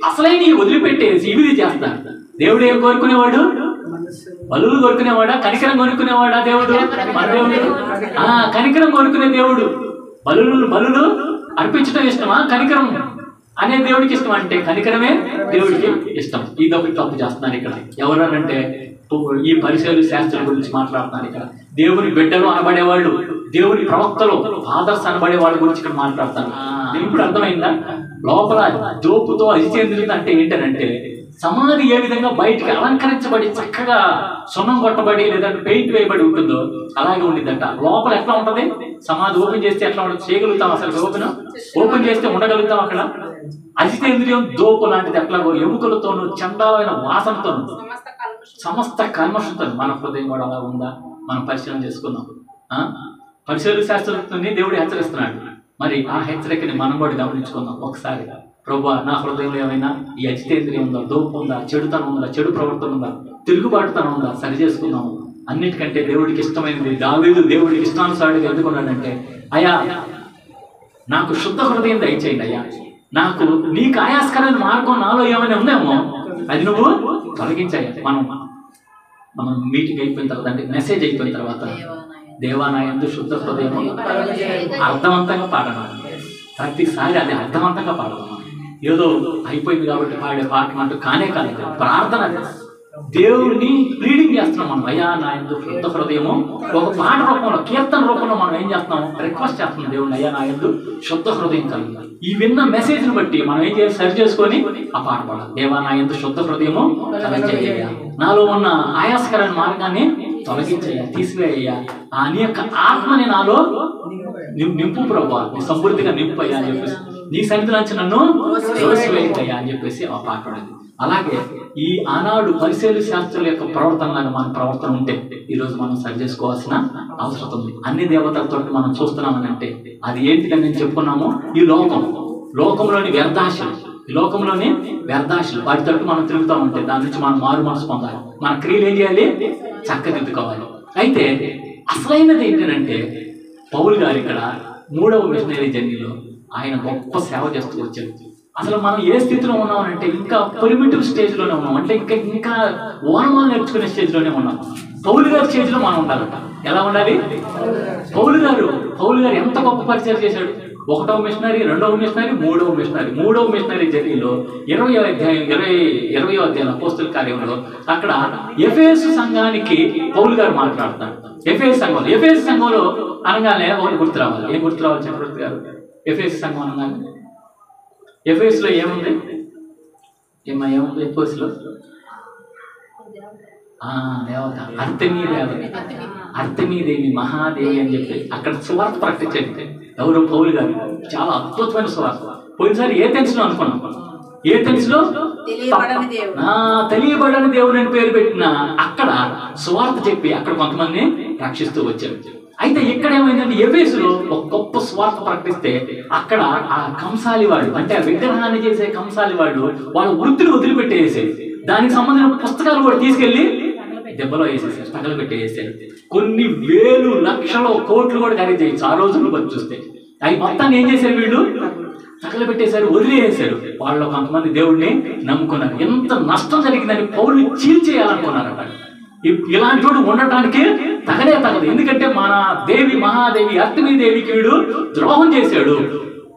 అసలైన వదిలిపెట్టేసి ఇవి చేస్తారు. దేవుడు ఏం కోరుకునేవాడు? బలులు కోరుకునేవాడా? కనికరం కోరుకునేవాడా? దేవుడు మన దేవుడు కనికరం కోరుకునే దేవుడు. బలులు అర్పించడం ఇష్టమా, కనికరం అనే దేవుడికి ఇష్టం అంటే కనికరమే దేవుడికి ఇష్టం. ఇదొకటి తప్పు చేస్తున్నారు ఇక్కడ. ఎవరనంటే ఈ పరిశీలు శాస్త్రం గురించి మాట్లాడుతున్నారు ఇక్కడ. దేవుని బిడ్డలు అనబడేవాళ్ళు, దేవుని ప్రవక్తలు, ఫాదర్స్ అనబడే వాళ్ళ గురించి ఇక్కడ మాట్లాడతాను. ఇప్పుడు అర్థమైందా? లోపల దోపుతో అజితేంద్రియుడు అంటే ఏంటనంటే సమాధి ఏ విధంగా బయటికి అలంకరించబడి చక్కగా సున్నం కొట్టబడి లేదంటే పెయింట్ వేయబడి ఉంటుందో అలాగే ఉండిద్దంట. లోపల ఎట్లా ఉంటది? సమాధి ఓపెన్ చేస్తే ఎట్లా ఉంటుంది? చేయగలుగుతాం అసలు? ఓపెన్ చేస్తే ఉండగలుగుతాం అక్కడ? అజితేంద్రియం దోపు లాంటిది. ఎట్లాగో ఎముకలతోనూ చండాలైన వాసనతోనూ సమస్త కల్మషంతో మన హృదయం కూడా అలా ఉందా? మనం పరిశీలన చేసుకుందాం. పరిశీలన శాస్త్రజ్ఞుని దేవుడు హెచ్చరిస్తున్నాడు. మరి ఆ హెచ్చరికని మనం కూడా గమనించుకుందాం ఒకసారి. ప్రభువా, నా హృదయంలో ఏమైనా ఈ అజితేంద్రియం ఉందా, దోపు ఉందా, చెడుతనం ఉందా, చెడు ప్రవర్తన ఉందా, తిరుగుబాటుతనం ఉందా? సరి చేసుకుందాము. అన్నిటికంటే దేవుడికి ఇష్టమైనది దావీదు దేవుడికి ఇష్టానుసారుడిగా ఎందుకున్నాడంటే, అయ్యా నాకు శుద్ధ హృదయం దయచేయండి అయ్యా, నాకు నీకు ఆయాస్కరమైన మార్గం నాలో ఏమైనా ఉందేమో అది నువ్వు తొలగించాయి. మనం మీటింగ్ అయిపోయిన తర్వాత అంటే మెసేజ్ అయిపోయిన తర్వాత దేవానాయందు శుద్ధ హృదయము అర్థవంతంగా పాడడం. ప్రతిసారి అది అర్థవంతంగా పాడదాం. ఏదో అయిపోయింది కాబట్టి పాడే పాట అంటూ కానే కాదు. ప్రార్థన, దేవుడిని ప్లీడింగ్ చేస్తున్నాం మనం. అయ్యా నా యందు శుద్ధ హృదయము ఒక పాట రూపంలో, కీర్తన రూపంలో మనం ఏం చేస్తున్నాం? రిక్వెస్ట్ చేస్తున్నాం దేవుడిని, అయ్యా నా యందు శుద్ధ హృదయం కలిగి. ఈ విన్న మెసేజ్ని బట్టి మనం ఏం చేయాలి? సరి చేసుకొని ఆ పాట పాడాలి. దేవా నా యందు శుద్ధ హృదయము కలిగేయ్యా, నాలో ఉన్న ఆయాసకరమైన మార్గాన్ని తొలగించయ్యా, తీసివేయ్యా, నీ యొక్క ఆత్మని నాలో నింపు ప్రభా, నీ సమృద్ధిగా నింపు అయ్యా అని చెప్పేసి, నీ సన్నిధిలో నుంచి నన్ను తోసివేయ్యా అని చెప్పేసి ఆ పాట పాడింది. అలాగే ఈ ఆనాడు పరిశీలి శాస్త్రుల యొక్క ప్రవర్తనలాగా మన ప్రవర్తన ఉంటే ఈరోజు మనం సరి చేసుకోవాల్సిన అవసరం ఉంది. అన్ని దేవతలతో మనం చూస్తున్నామని అంటే అది ఏంటిదని నేను చెప్పుకున్నాము. ఈ లోకంలోని వ్యర్థాశలు, ఈ లోకంలోని వ్యర్థాశలు వాటి తట్టు మనం తిరుగుతూ ఉంటే దాని నుంచి మనం మారు మనసు పొందాలి. మన క్రియలు ఏం చేయాలి? చక్కదిద్దుకోవాలి. అయితే అసలైనది ఏంటంటే పౌలు గారు ఇక్కడ 3వ మిషనరీ జర్నీలో ఆయన గొప్ప సేవ చేస్తూ వచ్చారు. అసలు మనం ఏ స్థితిలో ఉన్నామనంటే ఇంకా ప్రిమిటివ్ స్టేజ్లోనే ఉన్నాం. అంటే ఇంకా ఓనమాలు నేర్చుకునే స్టేజ్లోనే ఉన్నాం. పౌలు గారి స్టేజ్లో మనం ఉండాలంట. ఎలా ఉండాలి? పౌలు గారు ఎంత గొప్ప పరిచయం చేశాడు. 1వ మిషనరీ, 2వ మిషనరీ, 3వ మిషనరీ. 3వ మిషనరీ జర్నీలో 20వ అధ్యాయం అపోస్తల కార్యంలో అక్కడ ఎఫెసు సంఘానికి పౌలు గారు మాట్లాడతారు. ఎఫెసు సంఘంలో అనగానే ఒకటి గుర్తు రావాలి. ఏం గుర్తు రావాలి చక్రవర్తి గారు? ఎఫెసు సంఘం అనగానే ఎఫెసులో ఏముంది? ఏముంది ఎఫెసులో? దేవత అర్తమీదేవి మహాదేవి అని చెప్పి అక్కడ సువార్త ప్రకటించండి. ఎవరు? పౌలు గారు. చాలా అద్భుతమైన సువార్త. పోయినసారి ఏథెన్స్లో అనుకున్నాం. ఏథెన్స్లో తెలియబడని దేవుని అని పేరు పెట్టిన అక్కడ సువార్త చెప్పి అక్కడ కొంతమంది రక్షిస్తూ వచ్చారు. అయితే ఇక్కడ ఏమైందంటే ఎఫెసులో ఒక గొప్ప స్వార్థ ప్రకటిస్తే అక్కడ ఆ కంసాలివాడు, అంటే ఆ విగ్రహాన్ని చేసే కంసాలివాడు వాళ్ళ వృత్తిని వదిలిపెట్టేసేది. దానికి సంబంధించిన పుస్తకాలు కూడా తీసుకెళ్లి దెబ్బలో వేసేసారు, తగలబెట్టేసారు. కొన్ని వేలు లక్షలు కోట్లు కూడా ఖరీదు చేయొచ్చు ఆ రోజుల్లో బట్టి చూస్తే. అవి మొత్తాన్ని ఏం చేశారు? వీళ్ళు తగలబెట్టేశారు, వదిలేసారు. వాళ్ళు కొంతమంది దేవుడిని నమ్ముకున్నారు. ఎంత నష్టం జరిగిందని పౌరుని చీల్చేయాలనుకున్నారట. ఇలాంటి వాడు ఉండటానికి తగదు. ఎందుకంటే మన దేవి మహాదేవి అర్తమీదేవికి వీడు ద్రోహం చేశాడు.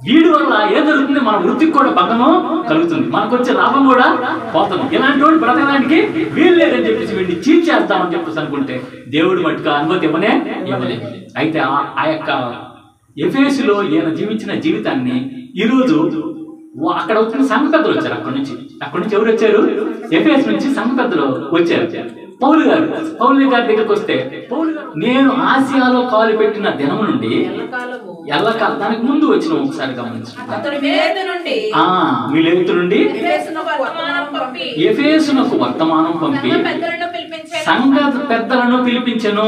వీడి వల్ల ఏం జరుగుతుంది? మన వృత్తికి కూడా భంగము కలుగుతుంది, మనకు వచ్చే లాభం కూడా పోతుంది. ఇలాంటి వాడు బ్రతకడానికి వీలు లేదని చెప్పేసి వీడిని చీల్చేద్దామని చెప్పేసి అనుకుంటే దేవుడు మట్టుగా అనుమతి ఇవ్వలేదు. అయితే ఆ యొక్క ఎఫెసులో ఈయన జీవించిన జీవితాన్ని ఈరోజు అక్కడ వచ్చిన సంఘ పెద్దలు వచ్చారు. అక్కడి నుంచి ఎవరు వచ్చారు? ఎఫెసు నుంచి సంఘ పెద్దలు వచ్చారు. పౌలు గారి దగ్గరికి వస్తే, నేను ఆసియాలో కాలు పెట్టిన దినం నుండి ఎల్లకాలం, దానికి ముందు వచ్చిన ఒకసారి గమనించండి. మిలేతు నుండి ఎఫెసునకు వర్తమానం పంపి సంఘ పెద్దలను పిలిపించెను.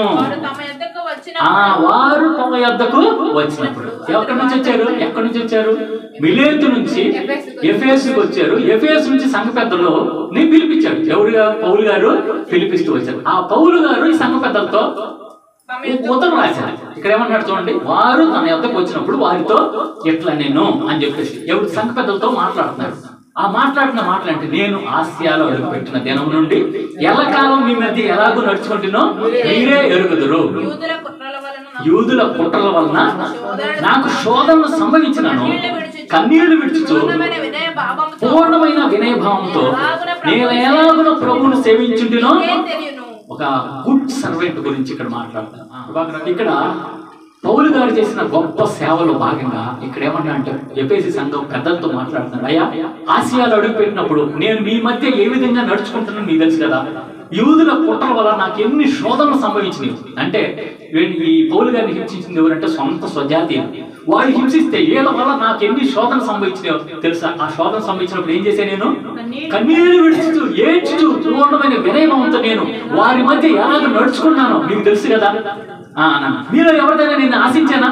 వారు తమ యొద్దకు వచ్చినప్పుడు ఎక్కడి నుంచి వచ్చారు? మిలేతు నుంచి ఎఫెసుకు వచ్చారు. ఎఫెసు నుంచి సంఘ పెద్దలు ని పిలిపించాడు. ఎవరుగా? పౌలు గారు పిలిపిస్తూ వచ్చారు. ఆ పౌలు గారు ఈ సంఘ పెద్దలతో ఉత్తరం రాశారు. ఇక్కడ ఏమన్నాడు చూడండి, వారు తన యొద్దకు వచ్చినప్పుడు వారితో ఎట్లా నేను అని చెప్పేసి ఎవరు సంఘ పెద్దలతో మాట్లాడుతున్నాడు. ఆ మాట్లాడిన మాటలంటే, నేను ఆసియాలో అడుగుపెట్టిన దినం నుండి ఎల్లకాలం మీ మధ్య ఎలాగో నడుచుకుంటున్నో మీరే ఎరుగుదురు. యూదుల కుట్రల వలన నాకు శోధనలు సంభవించినను కన్నీళ్లు విడుచుచు పూర్ణమైన వినయభావంతో నేను ఎలాగున ప్రభువును సేవించుంటినో. ఒక గుడ్ సర్వెంట్ గురించి ఇక్కడ మాట్లాడతాను. ఇక్కడ పౌలు గారు చేసిన గొప్ప సేవలో భాగంగా ఇక్కడ ఏమన్నా అంటే ఎఫెసీ సంఘం పెద్దలతో మాట్లాడుతున్నాడు. అయ్యా, ఆసియాలో అడుగు పెట్టినప్పుడు నేను మీ మధ్య ఏ విధంగా నడుచుకుంటున్నాను మీకు తెలుసు కదా. యూదుల కుట్రల వల్ల నాకు ఎన్ని శోధనలు సంభవించినాయి అంటే, ఈ పౌలు గారిని హింసించింది ఎవరంటే సొంత స్వజాతి. వాడు హింసిస్తే ఏళ్ళ వల్ల నాకు ఎన్ని శోధనలు సంభవించినాయో తెలుసా. ఆ శోధన సంభవించినప్పుడు ఏం చేశాను నేను? కన్నీళ్లు విడుచుతూ ఏడ్చుతూ పూర్ణమైన వినయభావంతో నేను వారి మధ్య ఎలాగ నడుచుకున్నానో మీకు తెలుసు కదా. మీలో ఎవరిదైనా నేను ఆశించానా?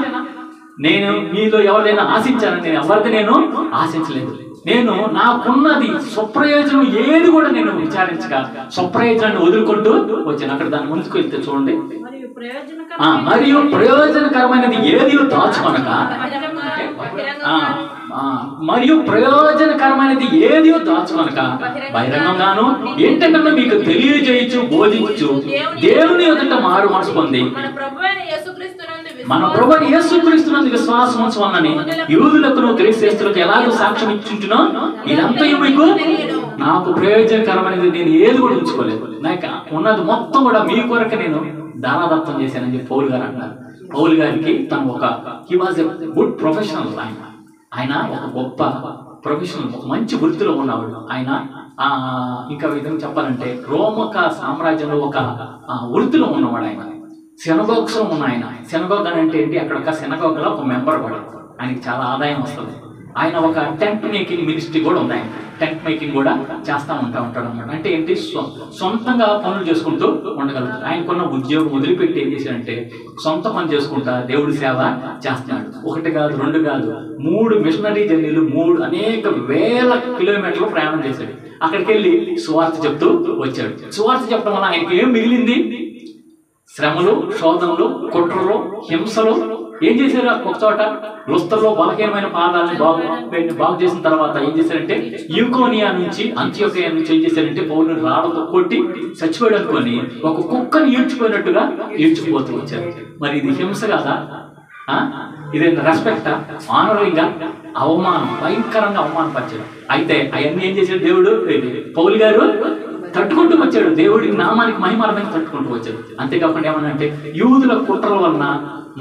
నేను మీలో ఎవరిదైనా ఆశించానా? నేను ఎవరిది నేను ఆశించలేదు. నేను నాకున్నది స్వప్రయోజనం ఏది కూడా నేను విచారించగా స్వప్రయోజనాన్ని వదులుకుంటూ వచ్చాను. అక్కడ దాని ముందుకు వెళ్తే చూడండి. మరియు ప్రయోజనకరమైనది ఏది దాచుకొనక, మరియు ప్రయోజనకరమైనది ఏది దాచుకొనక బహిరంగంగాను ఏంటంటే మీకు తెలియజేయచ్చు, బోధించు దేవుని ఎదుట మారు మనసు పొంది మన ప్రభువైన యేసుక్రీస్తునందు విశ్వాసం ఉంచమని యూదులకు గ్రీస్తేస్తులకు ఎలాగో సాక్ష్యం ఇచ్చుంటున్నా. ఇదంతా మీకు నాకు ప్రయోజనకరమైనది నేను ఏది కూడా ఉంచుకోలేదు. నాకు ఉన్నది మొత్తం కూడా మీ కొరకు నేను దానాదత్తం చేశానని చెప్పి పౌలు గారు అంటారు. పౌలు గారికి తను he was a good professional. ఆయన ఒక గొప్ప ప్రొఫెషనల్, ఒక మంచి వృత్తిలో ఉన్నవాడు. ఆయన ఇంకా విధంగా చెప్పాలంటే రోమక సామ్రాజ్యంలో ఒక వృత్తిలో ఉన్నవాడు. ఆయన సెనగోగ్స్ ఉన్న ఆయన. సెనగోగ్ అని అంటే ఏంటి? అక్కడ ఒక సెనగోగ్లో ఒక మెంబర్ వాడు. ఆయనకి చాలా ఆదాయం వస్తుంది. ఆయన ఒక టెంట్ మేకింగ్ మినిస్ట్రీ కూడా ఉంది. ఆయన టెంట్ మేకింగ్ కూడా చేస్తూ ఉంటాడు అన్నమాట. అంటే ఏంటి? సొంతంగా పనులు చేసుకుంటూ ఉండగలుగుతాడు. ఆయనకున్న ఉద్యోగం వదిలిపెట్టి ఏం చేశాడంటే సొంత పని చేసుకుంటా దేవుడి సేవ చేస్తున్నాడు. 1 కాదు 2 కాదు 3 మిషనరీ జర్నీలు, అనేక వేల కిలోమీటర్లు ప్రయాణం చేశాడు. అక్కడికి వెళ్ళి సువార్త చెప్తూ వచ్చాడు. సువార్త చెప్పడం వల్ల ఆయనకి ఏం మిగిలింది? శ్రమలు, శోధనలు, కుట్రలు, హింసలు. ఏం చేశారు? ఒక చోట లుస్త్రలో బలహీనమైన పాదాలను బాగు చేసిన తర్వాత ఏం చేశారంటే యూకోనియా నుంచి అంత్యోకియా నుంచి ఏం చేశారంటే పౌలుని రాళ్ళతో కొట్టి చచ్చిపోయాడు అనుకొని ఒక కుక్కని ఈడ్చిపోయినట్టుగా ఈడ్చిపోతూ వచ్చారు. మరి ఇది హింస కాదా? ఇదే రెస్పెక్టా? ఆనరింగా? అవమానం, భయంకరంగా అవమానపరిచాడు. అయితే అవన్నీ ఏం చేశాడు దేవుడు? పౌలు గారు తట్టుకుంటూ వచ్చాడు. దేవుడి నామానికి మహిమార్థంగా తట్టుకుంటూ వచ్చాడు. అంతేకాకుండా ఏమన్నా అంటే యూదుల కుట్రల వలన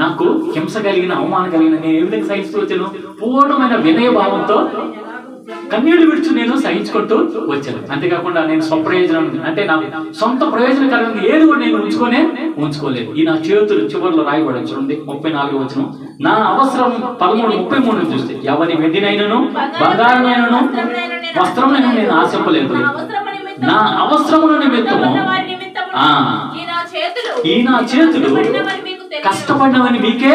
నాకు హింస కలిగిన, అవమానం కలిగిన నేను ఏ విధంగా సహిస్తూ వచ్చాను? పూర్ణమైన వినయభావంతో కన్నీళ్లు విడుచు నేను సహించుకుంటూ వచ్చాను. అంతేకాకుండా నేను స్వప్రయోజనం అంటే నాకు సొంత ప్రయోజనకరంగా ఏది కూడా నేను ఉంచుకోలేదు. ఈ నా చేతులు చివరిలో రాయబడి చూడండి 34వ వచనం. నా అవసరం 13:33 చూస్తే ఎవరి వెండినైనను బంగారమైనను వస్త్రమైనను నేను ఆశింపలేదు. నా అవసరముల నిమిత్తము ఈ నా చేతులు కష్టపడినవని మీకే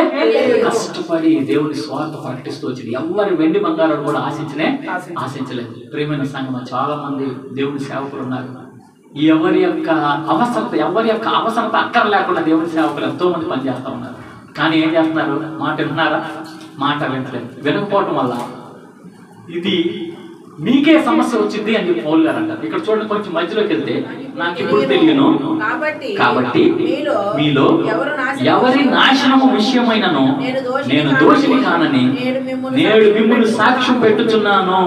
కష్టపడి దేవుని స్వార్థ ప్రకటిస్తూ వచ్చింది. ఎవరి వెండి బంగారాలు కూడా ఆశించలేదు. ప్రియమైన సంఘం, చాలా మంది దేవుని సేవకులు ఉన్నారు. ఎవరి యొక్క అవసరత అక్కర లేకుండా దేవుని సేవకులు ఎంతో మంది పనిచేస్తూ ఉన్నారు. కానీ ఏం చేస్తున్నారు? మాట వింటున్నారా? మాట వింటలేదు. వినకపోవటం వల్ల ఇది మీకే సమస్య వచ్చింది అని చెప్పి పౌలు గారు అంటారు. ఇక్కడ చూడండి, కొంచెం మధ్యలోకి వెళ్తే నాకు ఇప్పుడు తెలియను కాబట్టి మీలో ఎవరి నాశనము విషయమైనను నేను దోషిని కానని నేడు మిమ్మల్ని సాక్ష్యం పెట్టుచున్నాను.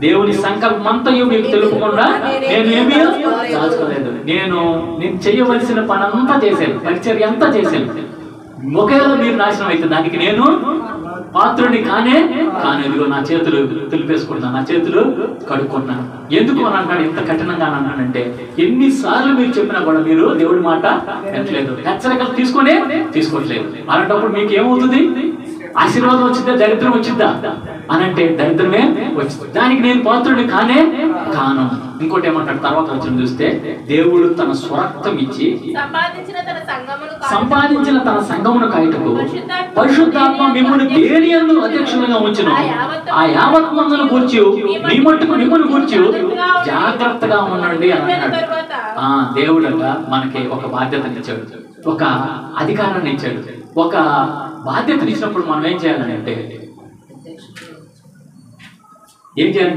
దేవుని సంకల్పం అంతయు మీకు తెలుపకుండా నేనేమీ దాచుకోలేదు. నేను చేయవలసిన పని అంతా చేశాను, పరిచర్య అంతా చేశాను. ఒకవేళ మీరు నాశనం అయితే దానికి నేను పాత్రుడిని కానే ఇదిగో నా చేతులు తులిపేసుకుంటున్నాను, నా చేతులు కడుక్కుంటున్నాను. ఎందుకు అని అంటాడు? ఎంత కఠినంగా అన్నానంటే ఎన్నిసార్లు మీరు చెప్పినా కూడా మీరు దేవుడి మాట వినట్లేదు, హెచ్చరికలు తీసుకోవట్లేదు. అలాంటప్పుడు మీకు ఏమవుతుంది? ఆశీర్వాదం వచ్చిందా, దరిద్రం వచ్చిందా అని అంటే దరిద్రమే వచ్చింది. దానికి నేను పాత్రుడిని కాను. ఇంకోటి ఏమంటాడు తర్వాత వచ్చిన చూస్తే, దేవుడు తన స్వరక్తం ఇచ్చి సంపాదించిన తన సంఘమును కాయటకు పరిశుద్ధాత్మ మిమ్మల్ని దేని యందు అధ్యక్షులుగా ఉంచును. ఆ యావత్ మందును కూర్చి మీ మట్టుకు మిమ్మల్ని కూర్చి జాగ్రత్తగా ఉండండి అని అన్నాడు. దేవుడట మనకి ఒక బాధ్యతనిచ్చాడు, ఒక అధికారాన్ని ఇచ్చాడు. ఒక బాధ్యతను ఇచ్చినప్పుడు మనం ఏం చేయాలంటే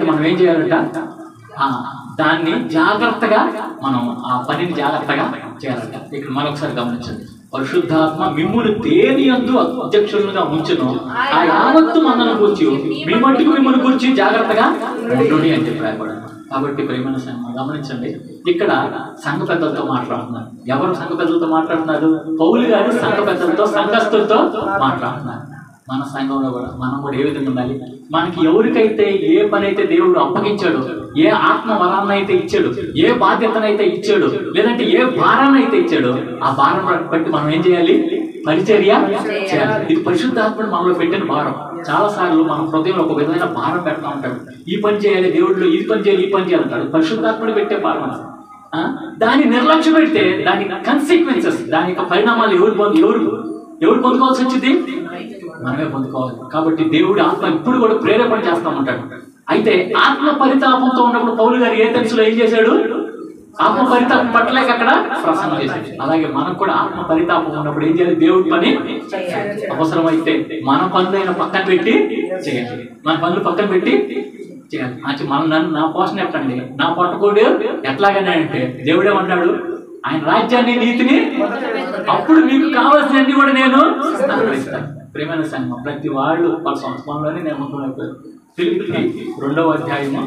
మనం ఏం చేయాలంట? దాన్ని జాగ్రత్తగా మనం ఆ పనిని జాగ్రత్తగా చేయాలంట. ఇక్కడ మరొకసారి గమనించండి. పరిశుద్ధాత్మ మిమ్మును దేని యందు అధ్యక్షులుగా ఉంచును ఆ యావత్తు మనను గురించి మీ మట్టుకు మిమ్మల్ని గురించి జాగ్రత్తగా ఉండుడి అని చెప్పి రాయబడింది. కాబట్టి ప్రేమైన సంఘం గమనించండి, ఇక్కడ సంఘ పెద్దలతో మాట్లాడుతున్నారు. ఎవరు సంఘ పెద్దలతో మాట్లాడుతున్నారు? పౌలు గారు సంఘ పెద్దలతో, సంఘస్థులతో మాట్లాడుతున్నారు. మన సంఘంలో కూడా మనం కూడా ఏ విధంగా ఉండాలి? మనకి ఎవరికైతే ఏ పని అయితే దేవుడు అప్పగించాడు, ఏ ఆత్మ వరాన్ని అయితే ఇచ్చాడు, ఏ బాధ్యతనైతే ఇచ్చాడు, లేదంటే ఏ భారాన్ని అయితే ఇచ్చాడో ఆ భారం బట్టి మనం ఏం చేయాలి? పరిచర్య చేయాలి. ఇది పరిశుద్ధాత్ముడు మనలో పెట్టిన భారం. చాలా సార్లు మన హృదయంలో ఒక విధమైన భారం పెడతా ఉంటాడు. ఈ పని చేయాలి, దేవుడిలో ఈ పని చేయాలి, ఈ పని చేయాలి అంటాడు. పరిశుద్ధాత్ముడు పెట్టే భారం. దాన్ని నిర్లక్ష్యం పెడితే దాని కన్సిక్వెన్సెస్, దాని యొక్క పరిణామాలు ఎవరు పొందుకోవాల్సి వచ్చింది? మనమే పొందుకోవాలి. కాబట్టి దేవుడి ఆత్మ ఇప్పుడు కూడా ప్రేరేపణ చేస్తూ ఉంటాడు. అయితే ఆత్మ పరితాపంతో ఉన్నప్పుడు పౌలు గారు ఏథెన్సులో ఏం చేశాడు? ఆత్మ పరితాపం పట్టలేక అక్కడ ప్రసంగం చేశాడు. అలాగే మనం కూడా ఆత్మ పరితాపం ఉన్నప్పుడు ఏం చేయాలి? దేవుడి పని అవసరమైతే మన పనులైన పక్కన పెట్టి చేయాలి. మన పనులు పక్కన పెట్టి చేయాలి. అంటే మనం నా పోషణ ఎట్టండి, నా పట్టుకోడు ఎట్లాగనే అంటే దేవుడేమంటాడు? ఆయన రాజ్యాన్ని, నీతిని, అప్పుడు మీకు కావాల్సినవన్నీ కూడా నేను అనుగ్రహిస్తాను. ప్రేమైన సంఘం ప్రతి వాళ్ళు వాళ్ళ సంవత్సరంలోనే నేను ఉంటున్నాను. ఫిలిప్పీకి 2వ అధ్యాయము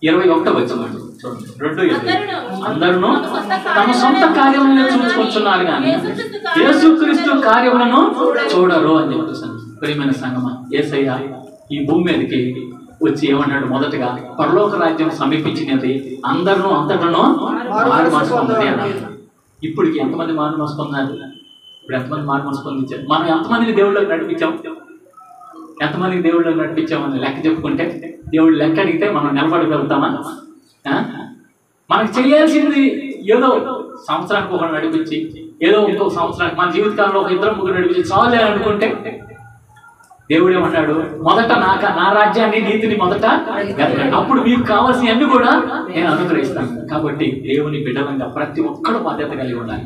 21వ వచనం చూడండి. 2:20 అందరూ తమ సొంత కార్యములను చూసుకొచ్చున్నారు కానీ యేసుక్రీస్తు కార్యములను చూడరు అని చెప్పేసాను. ప్రేమైన సంఘమా, యేసయ్య ఈ భూమి మీదకి వచ్చి ఏమన్నాడు? మొదటగా పరలోక రాజ్యం సమీపించినది, అందరూ అంతటను మారు మనసు పొందండి అన్నారు. ఇప్పటికి ఎంతమంది మారు మనసు పొందారు? ఇప్పుడు ఎంతమంది మారు మనసు పొందించారు? మనం ఎంతమందిని దేవుళ్ళకి నడిపించాం? ఎంతమందికి దేవుళ్ళకి నడిపించామని లెక్క చెప్పుకుంటే, దేవుడు లెక్క అడిగితే మనం నిలబడగలుగుతామా? మనకు చేయాల్సింది ఏదో సంవత్సరానికి ఒకరు నడిపించి, ఏదో ఇంకొక సంవత్సరానికి, మన జీవితకాలంలో ఒక 2-3 నడిపించి చాలే అనుకుంటే, దేవుడేమన్నాడు? మొదట నా రాజ్యాన్ని, నీతిని మొదట వెతకండి, అప్పుడు మీకు కావాల్సినవన్నీ కూడా నేను అనుగ్రహిస్తాను. కాబట్టి దేవుని బిడ్డలంగా ప్రతి ఒక్కరు బాధ్యత కలిగి ఉండాలి.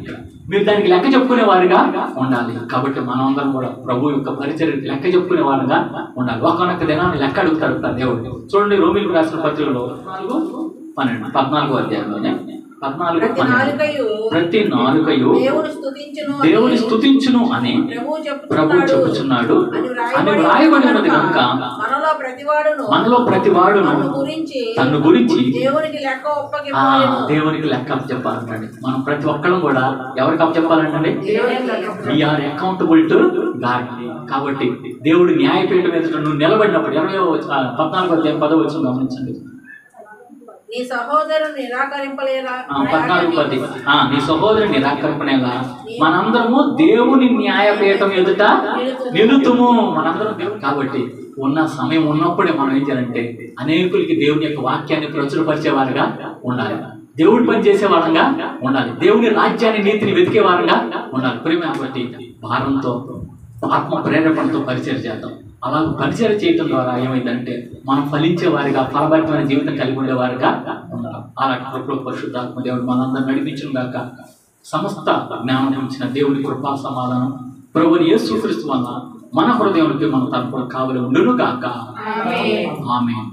మీరు దానికి లెక్క చెప్పుకునే వారిగా ఉండాలి. కాబట్టి మనమందరం కూడా ప్రభు యొక్క పరిచర్యకి లెక్క చెప్పుకునే వారిగా ఉండాలి. ఒకనొక దినాన్ని లెక్క అడుగుతాడు దేవుడు. చూడండి, రోమిలకు రాసిన పత్రికలో 14వ అధ్యాయంలోనే 14:12 ప్రతి నాలుకయు దేవుని స్తుతించును అని ప్రభు చెప్పుచున్నాడు అని వ్రాయబడి ఉన్నది కనుక మనలో ప్రతివాడును తన గురించి దేవునికి లెక్క చెప్పాలంటండి. మనం ప్రతి ఒక్కరం కూడా ఎవరికి అప్పచెప్పాలంటండి? We are accountable to God. కాబట్టి దేవుడు న్యాయపీఠం మీద నువ్వు నిలబడినప్పుడు 14వ అధ్యాయం 10వ వచనం గమనించండి. నీ సహోదరుని నిరాకరింపలేదా? 14:10 నీ సహోదరుని నిరాకరింపనేలా మనందరము దేవుని న్యాయపీఠం ఎదుట నిలుతుము. మనందరం దేవుడు. కాబట్టి ఉన్న సమయం ఉన్నప్పుడే మనం ఏం చేయాలంటే అనేకులకి దేవుని యొక్క వాక్యాన్ని ప్రచురపరిచేవారుగా ఉండాలి. దేవుడు పని చేసేవారంగా ఉండాలి. దేవుని రాజ్యాన్ని, నీతిని వెతికే వారంగా ఉండాలి. ప్రేమ కాబట్టి భారంతో, ఆత్మ ప్రేరేపణతో పరిచయం చేద్దాం. అలా పరిచయం చేయటం ద్వారా ఏమైందంటే మనం ఫలించే వారిగా, ఫలభరితమైన జీవితం కలిగి ఉండేవారుగా ఉండాలి. అలాంటి కృపలో పరిశుద్ధాత్మ దేవుడు మనందరం నడిపించును గాక. సమస్త జ్ఞానం ఇచ్చిన దేవుని కృపా సమాధానం ప్రభువు యేసుక్రీస్తు వలన మన హృదయానికి మన తరపున కావలి ఉండును గాక. ఆమేన్.